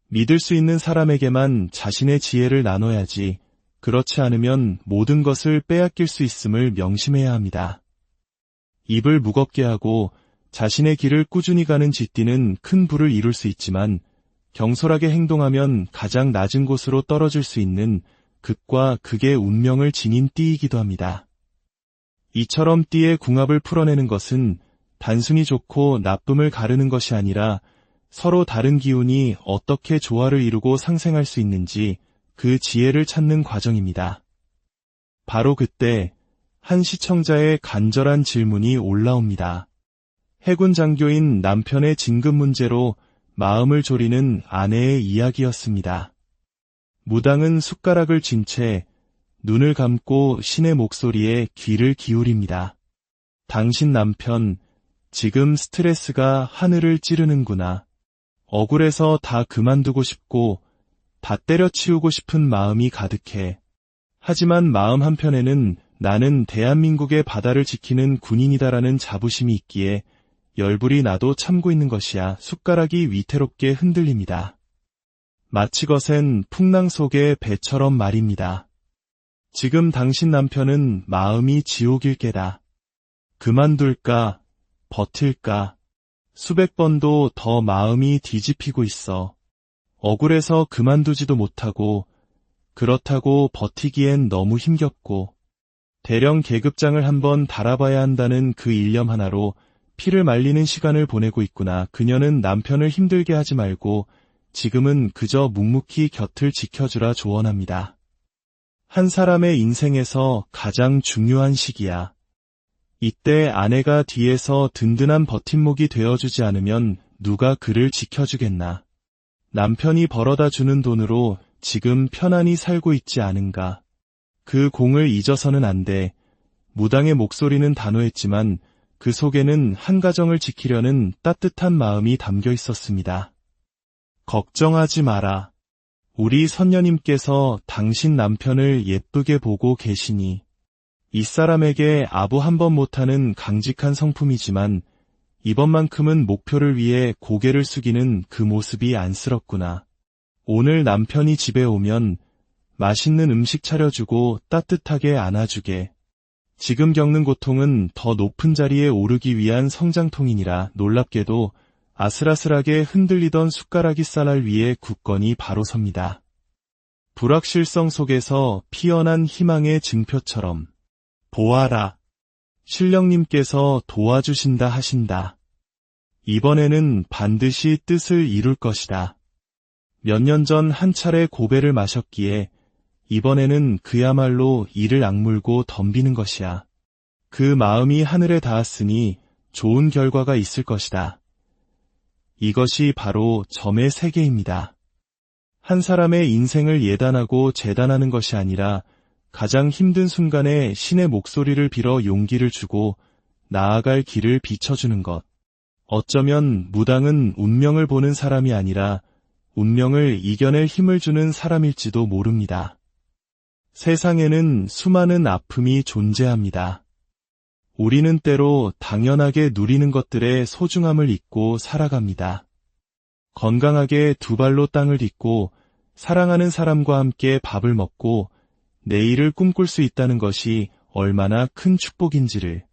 믿을 수 있는 사람에게만 자신의 지혜를 나눠야지, 그렇지 않으면 모든 것을 빼앗길 수 있음을 명심해야 합니다. 입을 무겁게 하고 자신의 길을 꾸준히 가는 쥐띠는 큰 부를 이룰 수 있지만 경솔하게 행동하면 가장 낮은 곳으로 떨어질 수 있는 극과 극의 운명을 지닌 띠이기도 합니다. 이처럼 띠의 궁합을 풀어내는 것은 단순히 좋고 나쁨을 가르는 것이 아니라 서로 다른 기운이 어떻게 조화를 이루고 상생할 수 있는지 그 지혜를 찾는 과정입니다. 바로 그때 한 시청자의 간절한 질문이 올라옵니다. 해군 장교인 남편의 진급 문제로 마음을 졸이는 아내의 이야기였습니다. 무당은 숟가락을 쥔 채 눈을 감고 신의 목소리에 귀를 기울입니다. 당신 남편, 지금 스트레스가 하늘을 찌르는구나. 억울해서 다 그만두고 싶고 다 때려치우고 싶은 마음이 가득해. 하지만 마음 한편에는 나는 대한민국의 바다를 지키는 군인이다라는 자부심이 있기에 열불이 나도 참고 있는 것이야. 숟가락이 위태롭게 흔들립니다. 마치 거센 풍랑 속의 배처럼 말입니다. 지금 당신 남편은 마음이 지옥일 게다. 그만둘까, 버틸까, 수백 번도 더 마음이 뒤집히고 있어. 억울해서 그만두지도 못하고, 그렇다고 버티기엔 너무 힘겹고, 대령 계급장을 한번 달아봐야 한다는 그 일념 하나로 피를 말리는 시간을 보내고 있구나. 그녀는 남편을 힘들게 하지 말고 지금은 그저 묵묵히 곁을 지켜주라 조언합니다. 한 사람의 인생에서 가장 중요한 시기야. 이때 아내가 뒤에서 든든한 버팀목이 되어주지 않으면 누가 그를 지켜주겠나. 남편이 벌어다 주는 돈으로 지금 편안히 살고 있지 않은가. 그 공을 잊어서는 안 돼. 무당의 목소리는 단호했지만 그 속에는 한 가정을 지키려는 따뜻한 마음이 담겨 있었습니다. 걱정하지 마라. 우리 선녀님께서 당신 남편을 예쁘게 보고 계시니 이 사람에게 아부 한 번 못하는 강직한 성품이지만 이번만큼은 목표를 위해 고개를 숙이는 그 모습이 안쓰럽구나. 오늘 남편이 집에 오면 맛있는 음식 차려주고 따뜻하게 안아주게. 지금 겪는 고통은 더 높은 자리에 오르기 위한 성장통이니라. 놀랍게도 아슬아슬하게 흔들리던 숟가락이 쌀알 위에 굳건히 바로 섭니다. 불확실성 속에서 피어난 희망의 증표처럼. 보아라. 신령님께서 도와주신다 하신다. 이번에는 반드시 뜻을 이룰 것이다. 몇 년 전 한 차례 고배를 마셨기에 이번에는 그야말로 이를 악물고 덤비는 것이야. 그 마음이 하늘에 닿았으니 좋은 결과가 있을 것이다. 이것이 바로 점의 세계입니다. 한 사람의 인생을 예단하고 재단하는 것이 아니라 가장 힘든 순간에 신의 목소리를 빌어 용기를 주고 나아갈 길을 비춰주는 것. 어쩌면 무당은 운명을 보는 사람이 아니라 운명을 이겨낼 힘을 주는 사람일지도 모릅니다. 세상에는 수많은 아픔이 존재합니다. 우리는 때로 당연하게 누리는 것들의 소중함을 잊고 살아갑니다. 건강하게 두 발로 땅을 딛고 사랑하는 사람과 함께 밥을 먹고 내일을 꿈꿀 수 있다는 것이 얼마나 큰 축복인지를,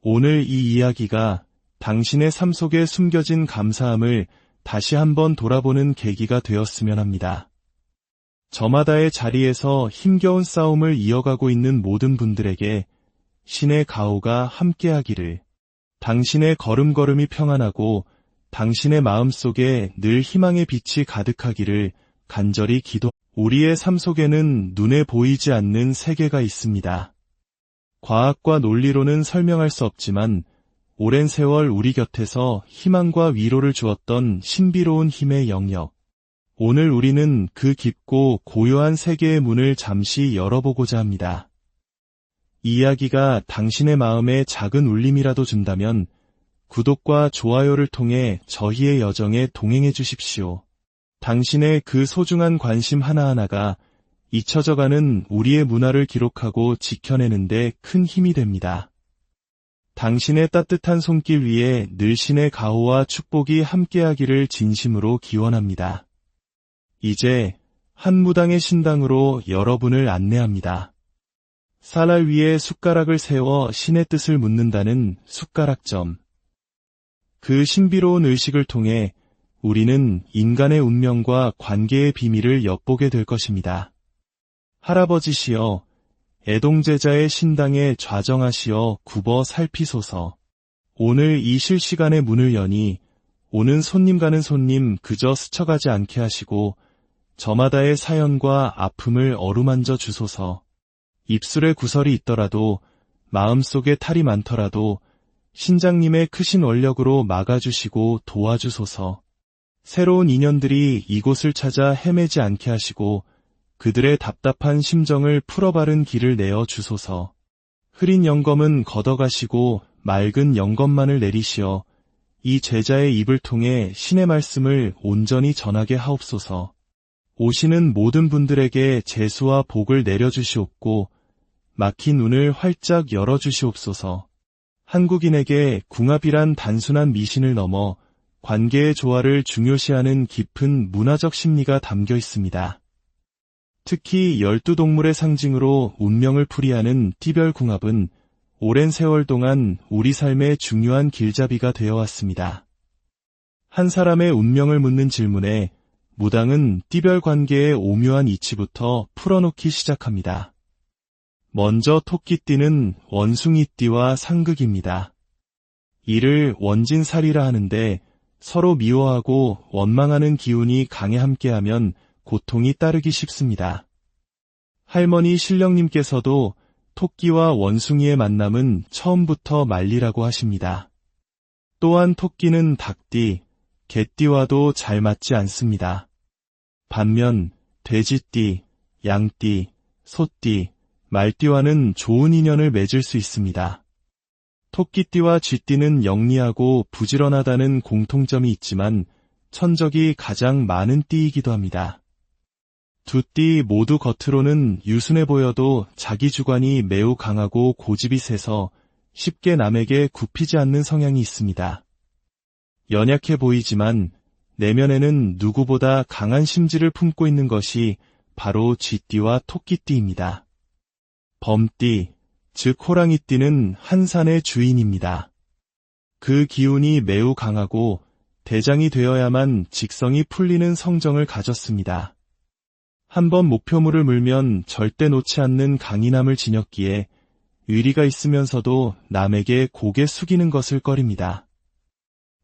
오늘 이 이야기가 당신의 삶 속에 숨겨진 감사함을 다시 한번 돌아보는 계기가 되었으면 합니다. 저마다의 자리에서 힘겨운 싸움을 이어가고 있는 모든 분들에게 신의 가호가 함께하기를, 당신의 걸음걸음이 평안하고 당신의 마음속에 늘 희망의 빛이 가득하기를 간절히 우리의 삶 속에는 눈에 보이지 않는 세계가 있습니다. 과학과 논리로는 설명할 수 없지만 오랜 세월 우리 곁에서 희망과 위로를 주었던 신비로운 힘의 영역. 오늘 우리는 그 깊고 고요한 세계의 문을 잠시 열어보고자 합니다. 이 이야기가 당신의 마음에 작은 울림이라도 준다면 구독과 좋아요를 통해 저희의 여정에 동행해 주십시오. 당신의 그 소중한 관심 하나하나가 잊혀져가는 우리의 문화를 기록하고 지켜내는 데 큰 힘이 됩니다. 당신의 따뜻한 손길 위에 늘 신의 가호와 축복이 함께하기를 진심으로 기원합니다. 이제 한 무당의 신당으로 여러분을 안내합니다. 쌀알 위에 숟가락을 세워 신의 뜻을 묻는다는 숟가락점. 그 신비로운 의식을 통해 우리는 인간의 운명과 관계의 비밀을 엿보게 될 것입니다. 할아버지시여, 애동제자의 신당에 좌정하시어 굽어 살피소서. 오늘 이 실시간의 문을 여니 오는 손님 가는 손님 그저 스쳐가지 않게 하시고 저마다의 사연과 아픔을 어루만져 주소서. 입술에 구설이 있더라도 마음속에 탈이 많더라도 신장님의 크신 원력으로 막아주시고 도와주소서. 새로운 인연들이 이곳을 찾아 헤매지 않게 하시고 그들의 답답한 심정을 풀어바른 길을 내어 주소서. 흐린 영검은 걷어가시고 맑은 영검만을 내리시어 이 제자의 입을 통해 신의 말씀을 온전히 전하게 하옵소서. 오시는 모든 분들에게 재수와 복을 내려주시옵고 막힌 눈을 활짝 열어주시옵소서. 한국인에게 궁합이란 단순한 미신을 넘어 관계의 조화를 중요시하는 깊은 문화적 심리가 담겨 있습니다. 특히 12동물의 상징으로 운명을 풀이하는 띠별궁합은 오랜 세월 동안 우리 삶의 중요한 길잡이가 되어 왔습니다. 한 사람의 운명을 묻는 질문에 무당은 띠별 관계의 오묘한 이치부터 풀어놓기 시작합니다. 먼저 토끼띠는 원숭이띠와 상극입니다. 이를 원진살이라 하는데 서로 미워하고 원망하는 기운이 강에 함께하면 고통이 따르기 쉽습니다. 할머니 신령님께서도 토끼와 원숭이의 만남은 처음부터 말리라고 하십니다. 또한 토끼는 닭띠, 개띠와도 잘 맞지 않습니다. 반면 돼지띠, 양띠, 소띠, 말띠와는 좋은 인연을 맺을 수 있습니다. 토끼띠와 쥐띠는 영리하고 부지런하다는 공통점이 있지만 천적이 가장 많은 띠이기도 합니다. 두 띠 모두 겉으로는 유순해 보여도 자기 주관이 매우 강하고 고집이 세서 쉽게 남에게 굽히지 않는 성향이 있습니다. 연약해 보이지만 내면에는 누구보다 강한 심지를 품고 있는 것이 바로 쥐띠와 토끼띠입니다. 범띠, 즉 호랑이띠는 한 산의 주인입니다. 그 기운이 매우 강하고 대장이 되어야만 직성이 풀리는 성정을 가졌습니다. 한번 목표물을 물면 절대 놓지 않는 강인함을 지녔기에 위리가 있으면서도 남에게 고개 숙이는 것을 꺼립니다.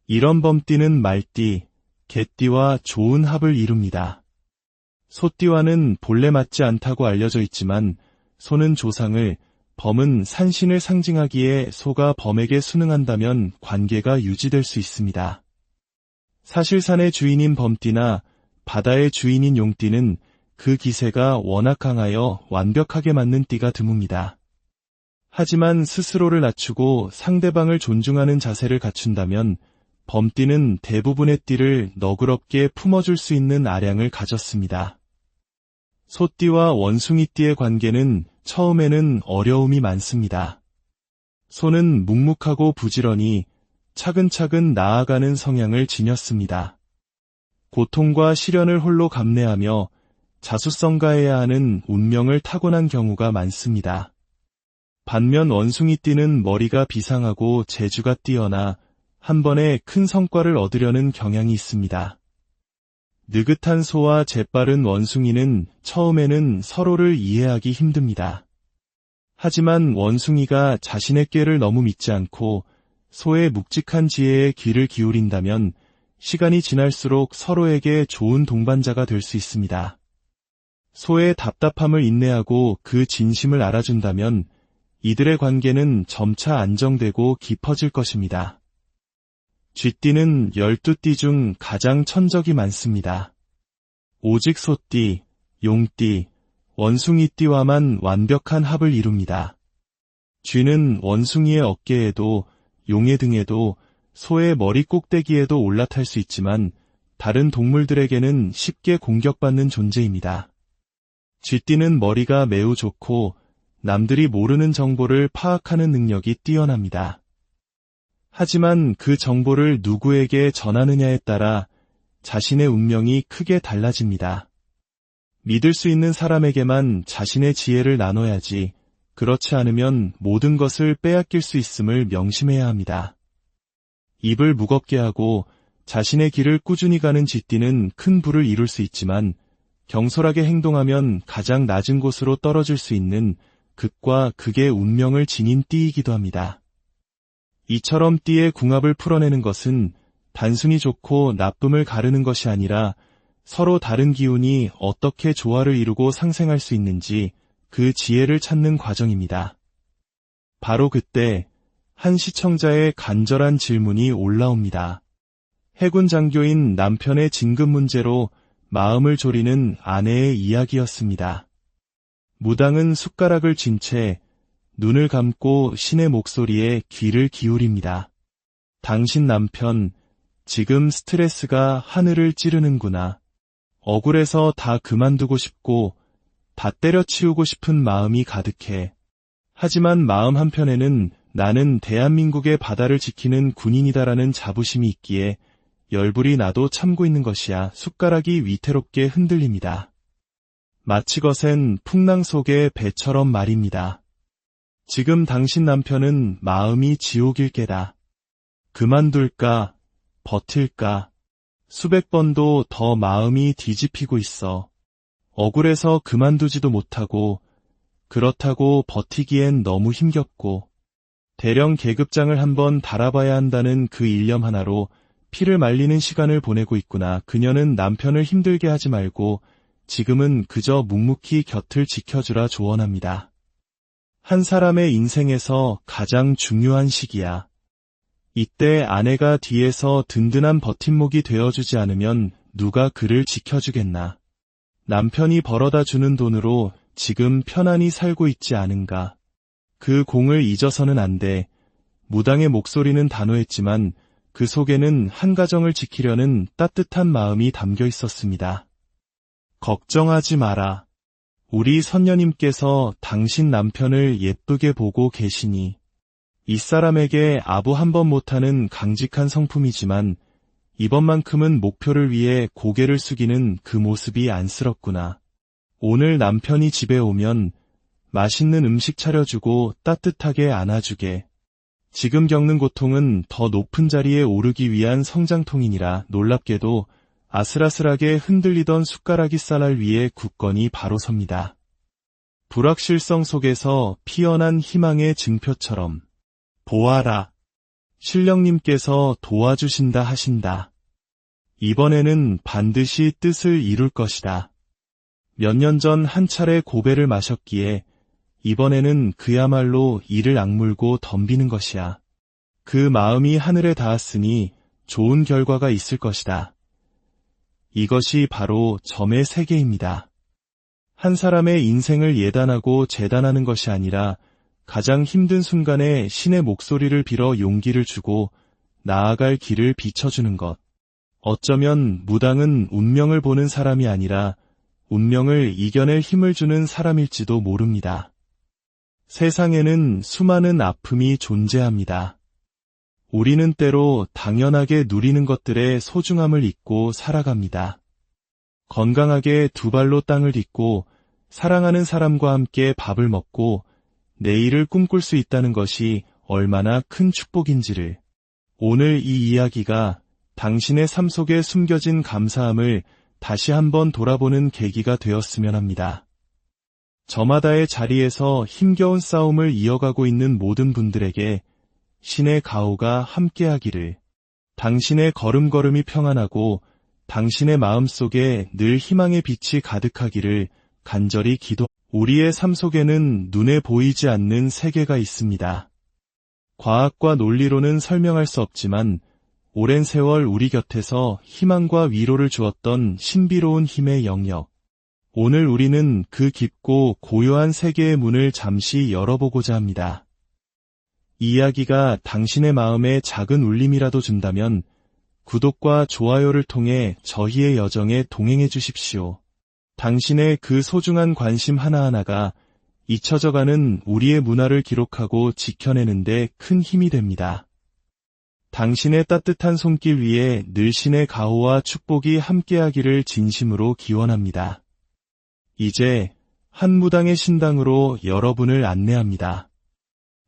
이런 범띠는 말띠, 개띠와 좋은 합을 이룹니다. 소띠와는 본래 맞지 않다고 알려져 있지만 소는 조상을, 범은 산신을 상징하기에 소가 범에게 순응한다면 관계가 유지될 수 있습니다. 사실 산의 주인인 범띠나 바다의 주인인 용띠는 그 기세가 워낙 강하여 완벽하게 맞는 띠가 드뭅니다. 하지만 스스로를 낮추고 상대방을 존중하는 자세를 갖춘다면 범띠는 대부분의 띠를 너그럽게 품어줄 수 있는 아량을 가졌습니다. 소띠와 원숭이띠의 관계는 처음에는 어려움이 많습니다. 소는 묵묵하고 부지런히 차근차근 나아가는 성향을 지녔습니다. 고통과 시련을 홀로 감내하며 자수성가해야 하는 운명을 타고난 경우가 많습니다. 반면 원숭이띠는 머리가 비상하고 재주가 뛰어나 한 번에 큰 성과를 얻으려는 경향이 있습니다. 느긋한 소와 재빠른 원숭이는 처음에는 서로를 이해하기 힘듭니다. 하지만 원숭이가 자신의 꾀를 너무 믿지 않고 소의 묵직한 지혜에 귀를 기울인다면 시간이 지날수록 서로에게 좋은 동반자가 될 수 있습니다. 소의 답답함을 인내하고 그 진심을 알아준다면 이들의 관계는 점차 안정되고 깊어질 것입니다. 쥐띠는 12띠 중 가장 천적이 많습니다. 오직 소띠, 용띠, 원숭이띠와만 완벽한 합을 이룹니다. 쥐는 원숭이의 어깨에도 용의 등에도 소의 머리 꼭대기에도 올라탈 수 있지만 다른 동물들에게는 쉽게 공격받는 존재입니다. 쥐띠는 머리가 매우 좋고 남들이 모르는 정보를 파악하는 능력이 뛰어납니다. 하지만 그 정보를 누구에게 전하느냐에 따라 자신의 운명이 크게 달라집니다. 믿을 수 있는 사람에게만 자신의 지혜를 나눠야지, 그렇지 않으면 모든 것을 빼앗길 수 있음을 명심해야 합니다. 입을 무겁게 하고 자신의 길을 꾸준히 가는 쥐띠는 큰 부를 이룰 수 있지만 경솔하게 행동하면 가장 낮은 곳으로 떨어질 수 있는 극과 극의 운명을 지닌 띠이기도 합니다. 이처럼 띠의 궁합을 풀어내는 것은 단순히 좋고 나쁨을 가르는 것이 아니라 서로 다른 기운이 어떻게 조화를 이루고 상생할 수 있는지 그 지혜를 찾는 과정입니다. 바로 그때 한 시청자의 간절한 질문이 올라옵니다. 해군 장교인 남편의 진급 문제로 마음을 졸이는 아내의 이야기였습니다. 무당은 숟가락을 쥔 채 눈을 감고 신의 목소리에 귀를 기울입니다. 당신 남편, 지금 스트레스가 하늘을 찌르는구나. 억울해서 다 그만두고 싶고 다 때려치우고 싶은 마음이 가득해. 하지만 마음 한편에는 나는 대한민국의 바다를 지키는 군인이다라는 자부심이 있기에 열불이 나도 참고 있는 것이야. 숟가락이 위태롭게 흔들립니다. 마치 거센 풍랑 속의 배처럼 말입니다. 지금 당신 남편은 마음이 지옥일 게다. 그만둘까, 버틸까, 수백 번도 더 마음이 뒤집히고 있어. 억울해서 그만두지도 못하고, 그렇다고 버티기엔 너무 힘겹고, 대령 계급장을 한번 달아봐야 한다는 그 일념 하나로 피를 말리는 시간을 보내고 있구나. 그녀는 남편을 힘들게 하지 말고 지금은 그저 묵묵히 곁을 지켜주라 조언합니다. 한 사람의 인생에서 가장 중요한 시기야. 이때 아내가 뒤에서 든든한 버팀목이 되어주지 않으면 누가 그를 지켜주겠나. 남편이 벌어다 주는 돈으로 지금 편안히 살고 있지 않은가. 그 공을 잊어서는 안 돼. 무당의 목소리는 단호했지만 그 속에는 한 가정을 지키려는 따뜻한 마음이 담겨 있었습니다. 걱정하지 마라. 우리 선녀님께서 당신 남편을 예쁘게 보고 계시니 이 사람에게 아부 한 번 못하는 강직한 성품이지만 이번만큼은 목표를 위해 고개를 숙이는 그 모습이 안쓰럽구나. 오늘 남편이 집에 오면 맛있는 음식 차려주고 따뜻하게 안아주게. 지금 겪는 고통은 더 높은 자리에 오르기 위한 성장통이니라. 놀랍게도 아슬아슬하게 흔들리던 숟가락이 쌀알 위에 굳건히 바로 섭니다. 불확실성 속에서 피어난 희망의 증표처럼. 보아라. 신령님께서 도와주신다 하신다. 이번에는 반드시 뜻을 이룰 것이다. 몇 년 전 한 차례 고배를 마셨기에 이번에는 그야말로 이를 악물고 덤비는 것이야. 그 마음이 하늘에 닿았으니 좋은 결과가 있을 것이다. 이것이 바로 점의 세계입니다. 한 사람의 인생을 예단하고 재단하는 것이 아니라 가장 힘든 순간에 신의 목소리를 빌어 용기를 주고 나아갈 길을 비춰주는 것. 어쩌면 무당은 운명을 보는 사람이 아니라 운명을 이겨낼 힘을 주는 사람일지도 모릅니다. 세상에는 수많은 아픔이 존재합니다. 우리는 때로 당연하게 누리는 것들의 소중함을 잊고 살아갑니다. 건강하게 두 발로 땅을 딛고 사랑하는 사람과 함께 밥을 먹고 내일을 꿈꿀 수 있다는 것이 얼마나 큰 축복인지를, 오늘 이 이야기가 당신의 삶 속에 숨겨진 감사함을 다시 한번 돌아보는 계기가 되었으면 합니다. 저마다의 자리에서 힘겨운 싸움을 이어가고 있는 모든 분들에게 신의 가호가 함께하기를, 당신의 걸음걸음이 평안하고 당신의 마음속에 늘 희망의 빛이 가득하기를 간절히 우리의 삶 속에는 눈에 보이지 않는 세계가 있습니다. 과학과 논리로는 설명할 수 없지만 오랜 세월 우리 곁에서 희망과 위로를 주었던 신비로운 힘의 영역. 오늘 우리는 그 깊고 고요한 세계의 문을 잠시 열어보고자 합니다. 이 이야기가 당신의 마음에 작은 울림이라도 준다면 구독과 좋아요를 통해 저희의 여정에 동행해 주십시오. 당신의 그 소중한 관심 하나하나가 잊혀져가는 우리의 문화를 기록하고 지켜내는 데 큰 힘이 됩니다. 당신의 따뜻한 손길 위에 늘 신의 가호와 축복이 함께하기를 진심으로 기원합니다. 이제 한 무당의 신당으로 여러분을 안내합니다.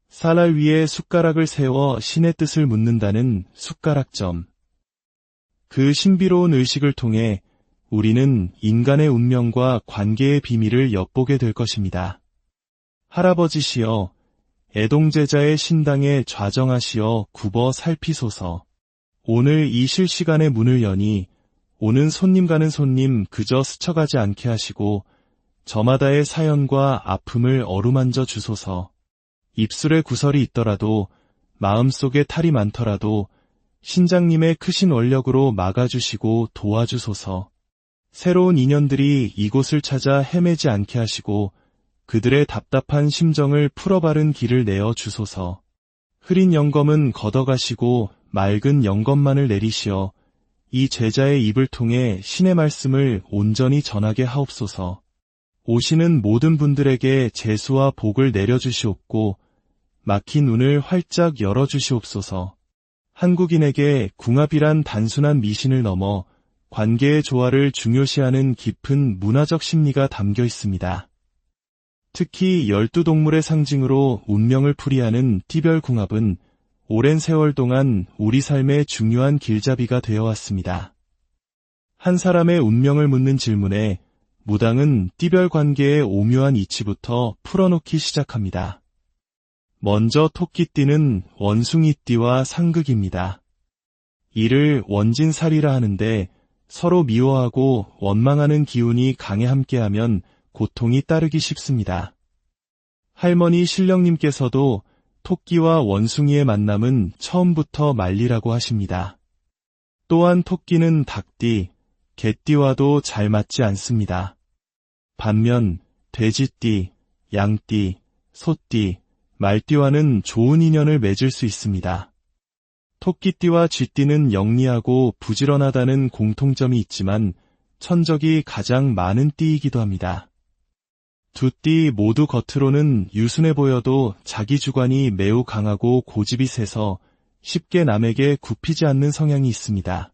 사랄 위에 숟가락을 세워 신의 뜻을 묻는다는 숟가락점. 그 신비로운 의식을 통해 우리는 인간의 운명과 관계의 비밀을 엿보게 될 것입니다. 할아버지시여, 애동제자의 신당에 좌정하시어 굽어 살피소서. 오늘 이 실시간의 문을 여니 오는 손님 가는 손님 그저 스쳐가지 않게 하시고 저마다의 사연과 아픔을 어루만져 주소서. 입술에 구설이 있더라도 마음속에 탈이 많더라도 신장님의 크신 원력으로 막아주시고 도와주소서. 새로운 인연들이 이곳을 찾아 헤매지 않게 하시고 그들의 답답한 심정을 풀어바른 길을 내어 주소서. 흐린 영검은 걷어가시고 맑은 영검만을 내리시어 이 제자의 입을 통해 신의 말씀을 온전히 전하게 하옵소서. 오시는 모든 분들에게 재수와 복을 내려주시옵고 막힌 눈을 활짝 열어주시옵소서. 한국인에게 궁합이란 단순한 미신을 넘어 관계의 조화를 중요시하는 깊은 문화적 심리가 담겨 있습니다. 특히 12동물의 상징으로 운명을 풀이하는 띠별궁합은 오랜 세월 동안 우리 삶의 중요한 길잡이가 되어 왔습니다. 한 사람의 운명을 묻는 질문에 무당은 띠별 관계의 오묘한 이치부터 풀어놓기 시작합니다. 먼저 토끼띠는 원숭이띠와 상극입니다. 이를 원진살이라 하는데 서로 미워하고 원망하는 기운이 강에 함께하면 고통이 따르기 쉽습니다. 할머니 신령님께서도 토끼와 원숭이의 만남은 처음부터 말리라고 하십니다. 또한 토끼는 닭띠, 개띠와도 잘 맞지 않습니다. 반면 돼지띠, 양띠, 소띠, 말띠와는 좋은 인연을 맺을 수 있습니다. 토끼띠와 쥐띠는 영리하고 부지런하다는 공통점이 있지만 천적이 가장 많은 띠이기도 합니다. 두 띠 모두 겉으로는 유순해 보여도 자기 주관이 매우 강하고 고집이 세서 쉽게 남에게 굽히지 않는 성향이 있습니다.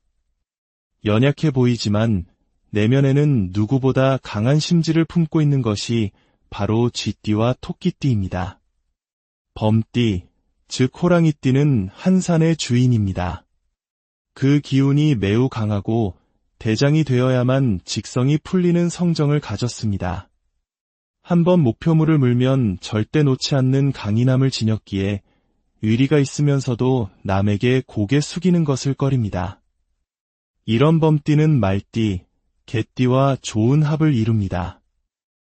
연약해 보이지만 내면에는 누구보다 강한 심지를 품고 있는 것이 바로 쥐띠와 토끼띠입니다. 범띠, 즉 호랑이띠는 한 산의 주인입니다. 그 기운이 매우 강하고 대장이 되어야만 직성이 풀리는 성정을 가졌습니다. 한번 목표물을 물면 절대 놓지 않는 강인함을 지녔기에 위리가 있으면서도 남에게 고개 숙이는 것을 꺼립니다. 이런 범띠는 말띠, 개띠와 좋은 합을 이룹니다.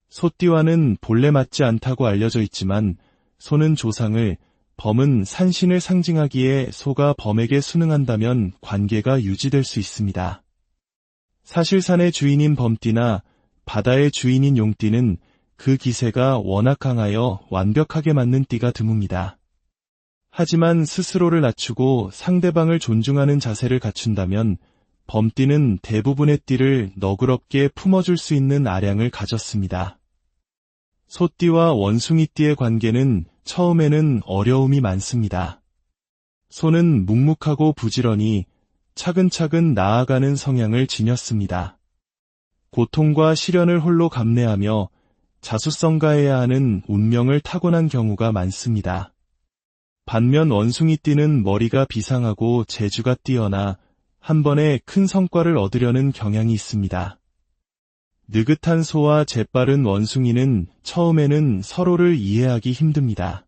소띠와는 본래 맞지 않다고 알려져 있지만 소는 조상을, 범은 산신을 상징하기에 소가 범에게 순응한다면 관계가 유지될 수 있습니다. 사실 산의 주인인 범띠나 바다의 주인인 용띠는 그 기세가 워낙 강하여 완벽하게 맞는 띠가 드뭅니다. 하지만 스스로를 낮추고 상대방을 존중하는 자세를 갖춘다면 범띠는 대부분의 띠를 너그럽게 품어줄 수 있는 아량을 가졌습니다. 소띠와 원숭이띠의 관계는 처음에는 어려움이 많습니다. 소는 묵묵하고 부지런히 차근차근 나아가는 성향을 지녔습니다. 고통과 시련을 홀로 감내하며 자수성가해야 하는 운명을 타고난 경우가 많습니다. 반면 원숭이띠는 머리가 비상하고 재주가 뛰어나 한 번에 큰 성과를 얻으려는 경향이 있습니다. 느긋한 소와 재빠른 원숭이는 처음에는 서로를 이해하기 힘듭니다.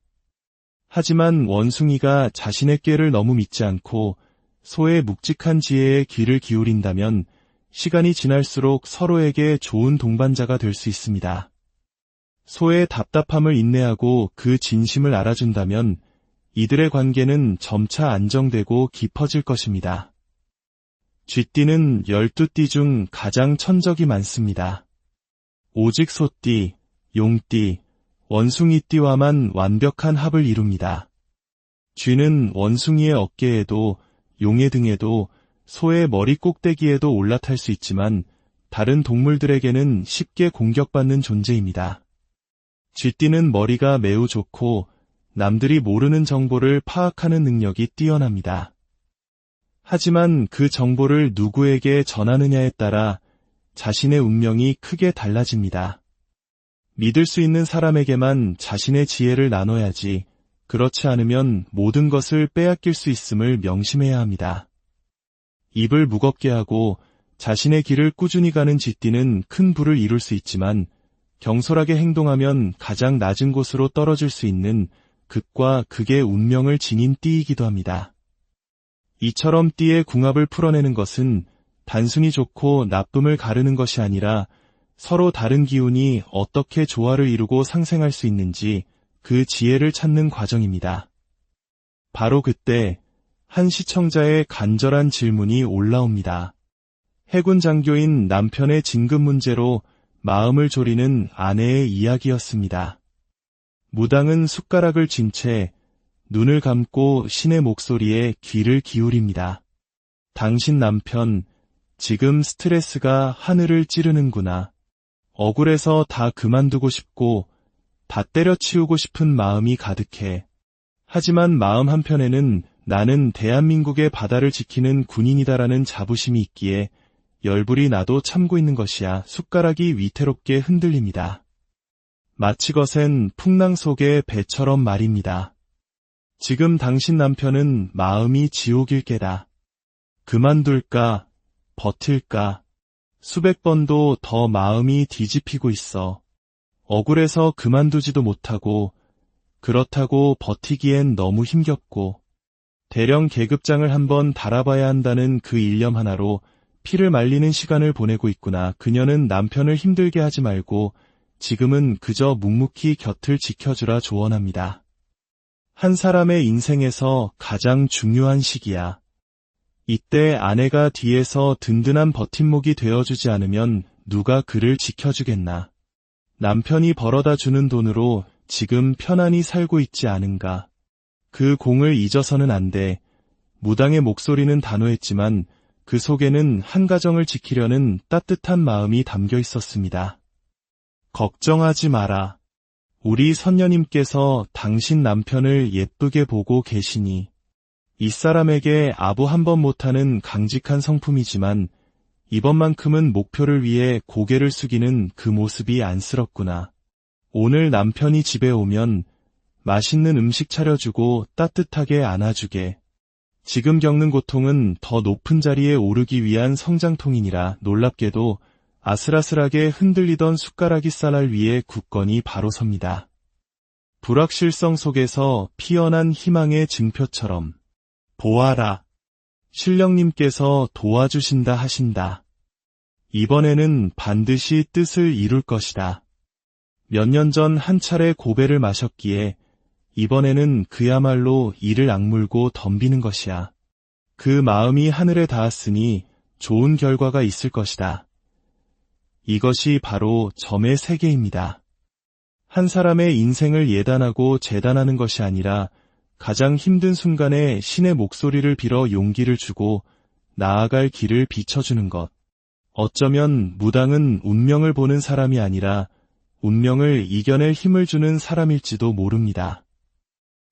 하지만 원숭이가 자신의 꾀를 너무 믿지 않고 소의 묵직한 지혜에 귀를 기울인다면 시간이 지날수록 서로에게 좋은 동반자가 될 수 있습니다. 소의 답답함을 인내하고 그 진심을 알아준다면 이들의 관계는 점차 안정되고 깊어질 것입니다. 쥐띠는 12띠 중 가장 천적이 많습니다. 오직 소띠, 용띠, 원숭이띠와만 완벽한 합을 이룹니다. 쥐는 원숭이의 어깨에도 용의 등에도 소의 머리 꼭대기에도 올라탈 수 있지만 다른 동물들에게는 쉽게 공격받는 존재입니다. 쥐띠는 머리가 매우 좋고 남들이 모르는 정보를 파악하는 능력이 뛰어납니다. 하지만 그 정보를 누구에게 전하느냐에 따라 자신의 운명이 크게 달라집니다. 믿을 수 있는 사람에게만 자신의 지혜를 나눠야지, 그렇지 않으면 모든 것을 빼앗길 수 있음을 명심해야 합니다. 입을 무겁게 하고 자신의 길을 꾸준히 가는 쥐띠는 큰 부를 이룰 수 있지만 경솔하게 행동하면 가장 낮은 곳으로 떨어질 수 있는 극과 극의 운명을 지닌 띠이기도 합니다. 이처럼 띠의 궁합을 풀어내는 것은 단순히 좋고 나쁨을 가르는 것이 아니라 서로 다른 기운이 어떻게 조화를 이루고 상생할 수 있는지 그 지혜를 찾는 과정입니다. 바로 그때 한 시청자의 간절한 질문이 올라옵니다. 해군 장교인 남편의 진급 문제로 마음을 졸이는 아내의 이야기였습니다. 무당은 숟가락을 쥔 채 눈을 감고 신의 목소리에 귀를 기울입니다. 당신 남편, 지금 스트레스가 하늘을 찌르는구나. 억울해서 다 그만두고 싶고 다 때려치우고 싶은 마음이 가득해. 하지만 마음 한편에는 나는 대한민국의 바다를 지키는 군인이다라는 자부심이 있기에 열불이 나도 참고 있는 것이야. 숟가락이 위태롭게 흔들립니다. 마치 거센 풍랑 속의 배처럼 말입니다. 지금 당신 남편은 마음이 지옥일 게다. 그만둘까, 버틸까, 수백 번도 더 마음이 뒤집히고 있어. 억울해서 그만두지도 못하고, 그렇다고 버티기엔 너무 힘겹고, 대령 계급장을 한번 달아봐야 한다는 그 일념 하나로 피를 말리는 시간을 보내고 있구나. 그녀는 남편을 힘들게 하지 말고 지금은 그저 묵묵히 곁을 지켜주라 조언합니다. 한 사람의 인생에서 가장 중요한 시기야. 이때 아내가 뒤에서 든든한 버팀목이 되어주지 않으면 누가 그를 지켜주겠나. 남편이 벌어다 주는 돈으로 지금 편안히 살고 있지 않은가. 그 공을 잊어서는 안 돼. 무당의 목소리는 단호했지만 그 속에는 한 가정을 지키려는 따뜻한 마음이 담겨 있었습니다. 걱정하지 마라. 우리 선녀님께서 당신 남편을 예쁘게 보고 계시니 이 사람에게 아부 한 번 못하는 강직한 성품이지만 이번만큼은 목표를 위해 고개를 숙이는 그 모습이 안쓰럽구나. 오늘 남편이 집에 오면 맛있는 음식 차려주고 따뜻하게 안아주게. 지금 겪는 고통은 더 높은 자리에 오르기 위한 성장통이니라. 놀랍게도 아슬아슬하게 흔들리던 숟가락이 쌀알 위에 굳건히 바로 섭니다. 불확실성 속에서 피어난 희망의 증표처럼. 보아라. 신령님께서 도와주신다 하신다. 이번에는 반드시 뜻을 이룰 것이다. 몇 년 전 한 차례 고배를 마셨기에 이번에는 그야말로 이를 악물고 덤비는 것이야. 그 마음이 하늘에 닿았으니 좋은 결과가 있을 것이다. 이것이 바로 점의 세계입니다. 한 사람의 인생을 예단하고 재단하는 것이 아니라 가장 힘든 순간에 신의 목소리를 빌어 용기를 주고 나아갈 길을 비춰주는 것. 어쩌면 무당은 운명을 보는 사람이 아니라 운명을 이겨낼 힘을 주는 사람일지도 모릅니다.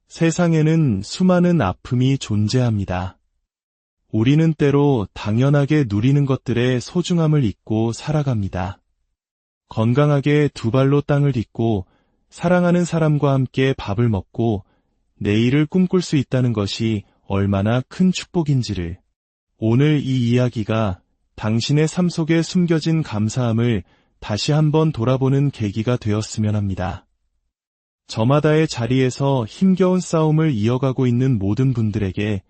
세상에는 수많은 아픔이 존재합니다. 우리는 때로 당연하게 누리는 것들의 소중함을 잊고 살아갑니다. 건강하게 두 발로 땅을 딛고 사랑하는 사람과 함께 밥을 먹고 내일을 꿈꿀 수 있다는 것이 얼마나 큰 축복인지를 오늘 이 이야기가 당신의 삶 속에 숨겨진 감사함을 다시 한번 돌아보는 계기가 되었으면 합니다. 저마다의 자리에서 힘겨운 싸움을 이어가고 있는 모든 분들에게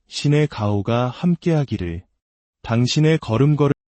신의 가호가 함께하기를, 당신의 걸음걸음